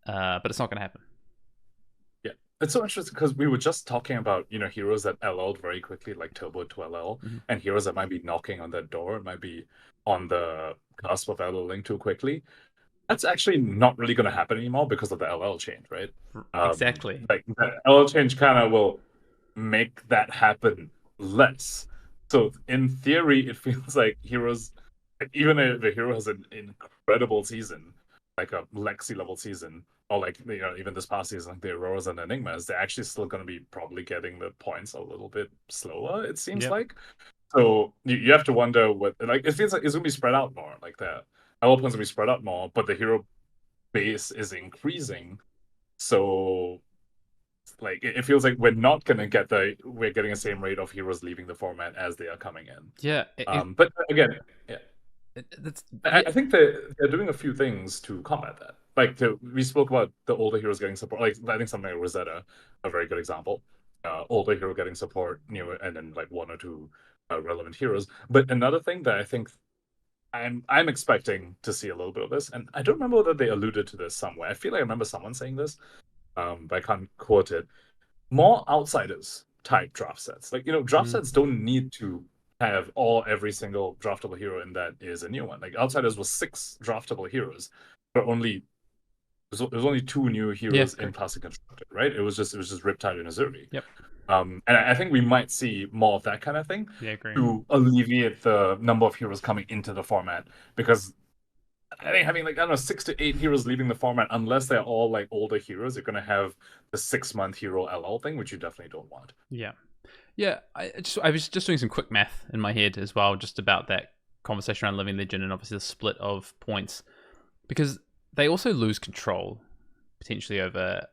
But it's not going to happen. It's so interesting because we were just talking about, heroes that LL'd very quickly, like Turbo to LL, and heroes that might be knocking on that door, might be on the cusp of LLing too quickly. That's actually not really going to happen anymore because of the LL change, right? Exactly. Like that LL change kind of will make that happen less. So in theory, it feels like heroes, even if a hero has an incredible season, like a Lexi level season, or like even this past season, like the Auroras and Enigmas, they're actually still going to be probably getting the points a little bit slower, it seems like. So you have to wonder what, like, it feels like it's going to be spread out more, like that. LL points will be spread out more, but the hero base is increasing. So like it feels like we're not going to get we're getting the same rate of heroes leaving the format as they are coming in. Yeah. But again, I think they're doing a few things to combat that. Like we spoke about the older heroes getting support. Like I think something like Rosetta, a very good example. Older hero getting support, and then like one or two relevant heroes. But another thing that I think I'm expecting to see a little bit of this, and I don't remember whether they alluded to this somewhere. I feel like I remember someone saying this, but I can't quote it. More outsiders type draft sets. Like, draft sets don't need to have every single draftable hero in that is a new one. Like Outsiders was 6 draftable heroes, but there's only 2 new heroes in Classic Constructed, right? It was just Riptide and Azuri. Yep. And I think we might see more of that kind of thing to alleviate the number of heroes coming into the format, because I think having 6 to 8 heroes leaving the format, unless they're all like older heroes, you're gonna have the 6-month hero LL thing, which you definitely don't want. Yeah, I was just doing some quick math in my head as well, just about that conversation around Living Legend and obviously the split of points, because they also lose control potentially over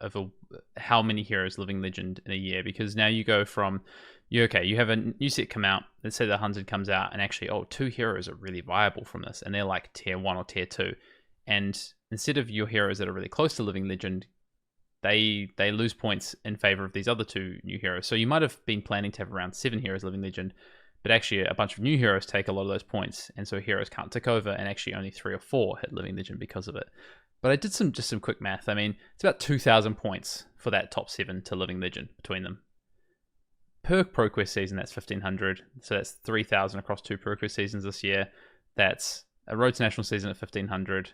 how many heroes Living Legend in a year, because now you go from you have a new set come out. Let's say the 100 comes out, and actually 2 heroes are really viable from this, and they're like tier 1 or tier 2, and instead of your heroes that are really close to Living Legend, they lose points in favor of these other 2 new heroes. So you might have been planning to have around 7 heroes Living Legend, but actually a bunch of new heroes take a lot of those points, and so heroes can't tick over, and actually only 3 or 4 hit Living Legend because of it. But I did some quick math. I mean, it's about 2,000 points for that top 7 to Living Legend between them. Per ProQuest season, that's 1,500. So that's 3,000 across 2 ProQuest seasons this year. That's a Road to National season at 1,500.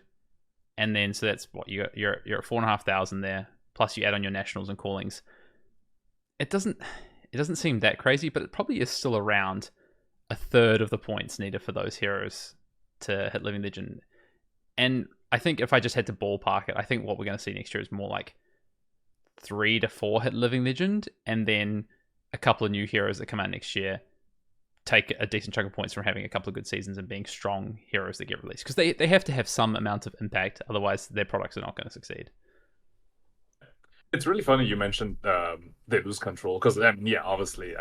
And then, so that's what, you're at 4,500 there. Plus you add on your nationals and callings. It doesn't seem that crazy, but it probably is still around a third of the points needed for those heroes to hit Living Legend. And I think if I just had to ballpark it, I think what we're going to see next year is more like 3 to 4 hit Living Legend, and then a couple of new heroes that come out next year take a decent chunk of points from having a couple of good seasons and being strong heroes that get released. Because they have to have some amount of impact, otherwise their products are not going to succeed. It's really funny you mentioned they lose control, because obviously,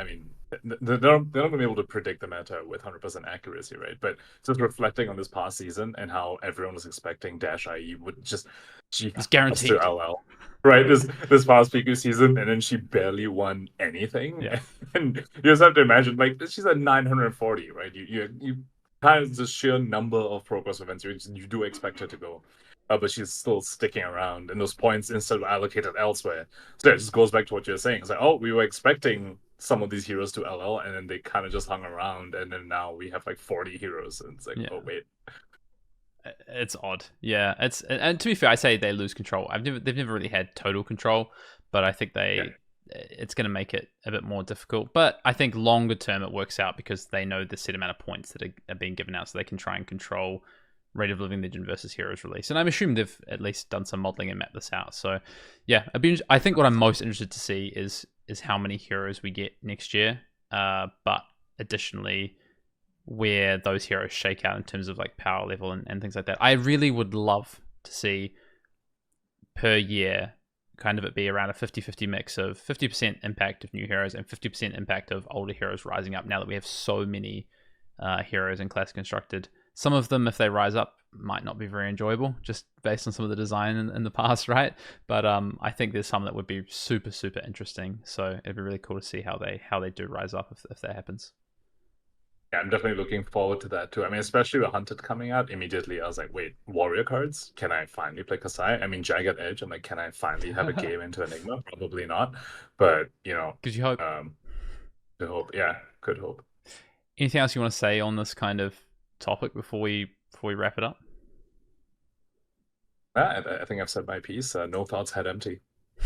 they're not going to be able to predict the meta with 100% accuracy, right? But just reflecting on this past season and how everyone was expecting Dash IE would just it's guaranteed to LL, right? This past PQ season, and then she barely won anything. Yeah. And you just have to imagine, like, she's at 940, right? You kind of the sheer number of progress events you do expect her to go. But she's still sticking around, and those points instead of allocated elsewhere. So it just goes back to what you're saying. It's like, we were expecting some of these heroes to LL, and then they kind of just hung around, and then now we have like 40 heroes, and it's like, oh wait. It's odd. Yeah, and to be fair, I say they lose control. They've never really had total control, but I think it's going to make it a bit more difficult. But I think longer term it works out, because they know the set amount of points that are being given out, so they can try and control rate of Living Legend versus heroes release. And I'm assuming they've at least done some modeling and mapped this out. So yeah, I think what I'm most interested to see is how many heroes we get next year. But additionally, where those heroes shake out in terms of like power level and things like that. I really would love to see per year kind of it be around a 50-50 mix of 50% impact of new heroes and 50% impact of older heroes rising up, now that we have so many heroes in Classic Constructed. Some of them, if they rise up, might not be very enjoyable, just based on some of the design in the past, right? But I think there's some that would be super, super interesting. So it'd be really cool to see how they do rise up if that happens. Yeah, I'm definitely looking forward to that too. I mean, especially with Hunted coming out, immediately I was like, wait, warrior cards? Can I finally play Kasai? I mean, Jagged Edge, I'm like, can I finally have a game into Enigma? Probably not. But, Could you hope? Could hope. Yeah, could hope. Anything else you want to say on this kind of topic before we wrap it up? I think I've said my piece. No thoughts, head empty.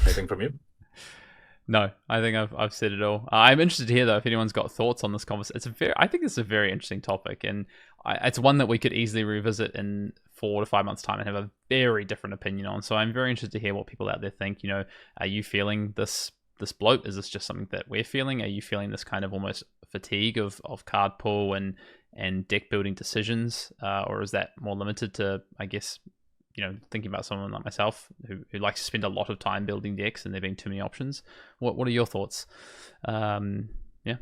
Anything from you? No, I think I've said it all. I'm interested to hear though if anyone's got thoughts on this conversation. I think it's a very interesting topic, and it's one that we could easily revisit in 4 to 5 months' time and have a very different opinion on. So I'm very interested to hear what people out there think. Are you feeling this bloat? Is this just something that we're feeling? Are you feeling this kind of almost fatigue of card pull and deck building decisions, or is that more limited to, I guess, thinking about someone like myself who likes to spend a lot of time building decks and there being too many options? What are your thoughts? Yeah.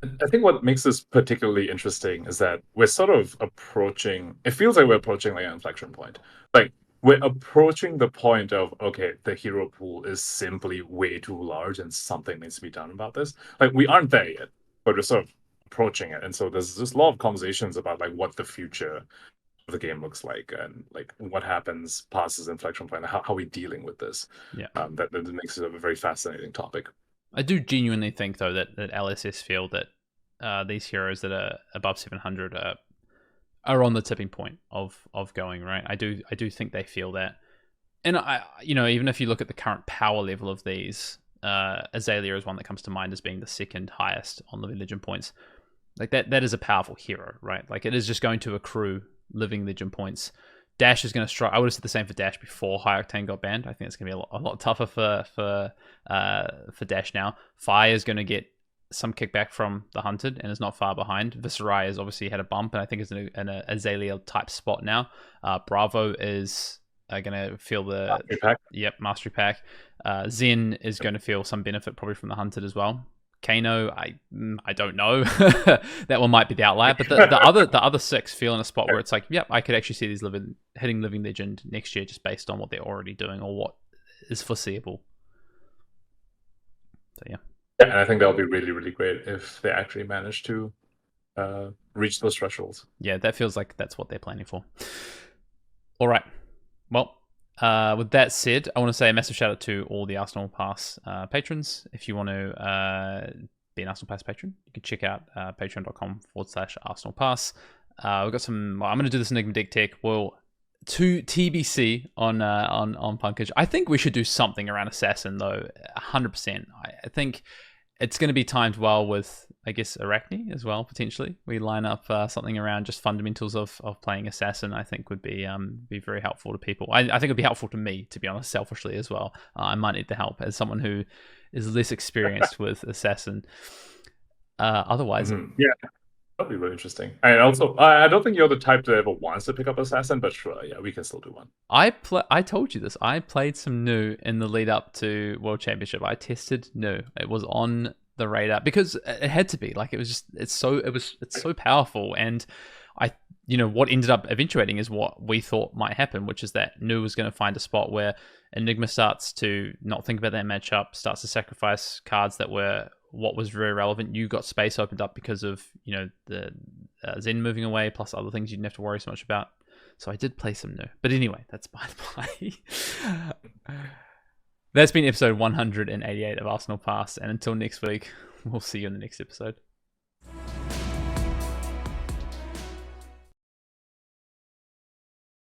I think what makes this particularly interesting is that we're sort of approaching. It feels like we're approaching like an inflection point. Like we're approaching the point of, okay, the hero pool is simply way too large, and something needs to be done about this. Like we aren't there yet, but we're sort of approaching it. And so there's just a lot of conversations about like what the future of the game looks like, and like what happens past this inflection point. How are we dealing with this? Yeah. That makes it a very fascinating topic. I do genuinely think, though, that LSS feel that these heroes that are above 700 are on the tipping point of going, right. I do think they feel that, and even if you look at the current power level of these, Azalea is one that comes to mind as being the second highest on the Legend points. Like that is a powerful hero, right? Like it is just going to accrue living Legend points. Dash is going to struggle. I would have said the same for Dash before High Octane got banned. I think it's going to be a lot tougher for Dash now. Fire is going to get some kickback from the Hunted and is not far behind. Viserai has obviously had a bump, and I think is in a Azalea type spot now. Bravo is going to feel the Mastery pack. Yep, Mastery pack. Zen is going to feel some benefit probably from the Hunted as well. Kano, I don't know. That one might be the outlier, but the other six feel in a spot where it's like, yep, I could actually see these hitting Living Legend next year just based on what they're already doing or what is foreseeable. So yeah. Yeah, and I think that'll be really, really great if they actually manage to reach those thresholds. Yeah, that feels like that's what they're planning for. All right. Well, with that said, I want to say a massive shout out to all the Arsenal Pass patrons. If you want to be an Arsenal Pass patron, you can check out patreon.com/Arsenal Pass. We've got some. I'm going to do this Enigma Deck Tech. Well, to TBC on Pankaj. I think we should do something around Assassin though. 100%. I think it's going to be timed well with, I guess, Arachne as well, potentially. We line up something around just fundamentals of playing Assassin, I think would be very helpful to people. I think it would be helpful to me, to be honest, selfishly as well. I might need the help as someone who is less experienced with Assassin. Otherwise... Yeah, that'd be really interesting. And also, I don't think you're the type that ever wants to pick up Assassin, but sure, yeah, we can still do one. I told you this. I played some new in the lead up to World Championship. I tested new. It was on the radar because it had to be. Like it was just it's so powerful, and what ended up eventuating is what we thought might happen, which is that Nu was going to find a spot where Enigma starts to not think about that matchup, starts to sacrifice cards that were what was very relevant. You got space opened up because of the Zen moving away, plus other things you didn't have to worry so much about. So I did play some Nu, but anyway, that's by the by. That's been episode 188 of Arsenal Pass, and until next week, we'll see you in the next episode.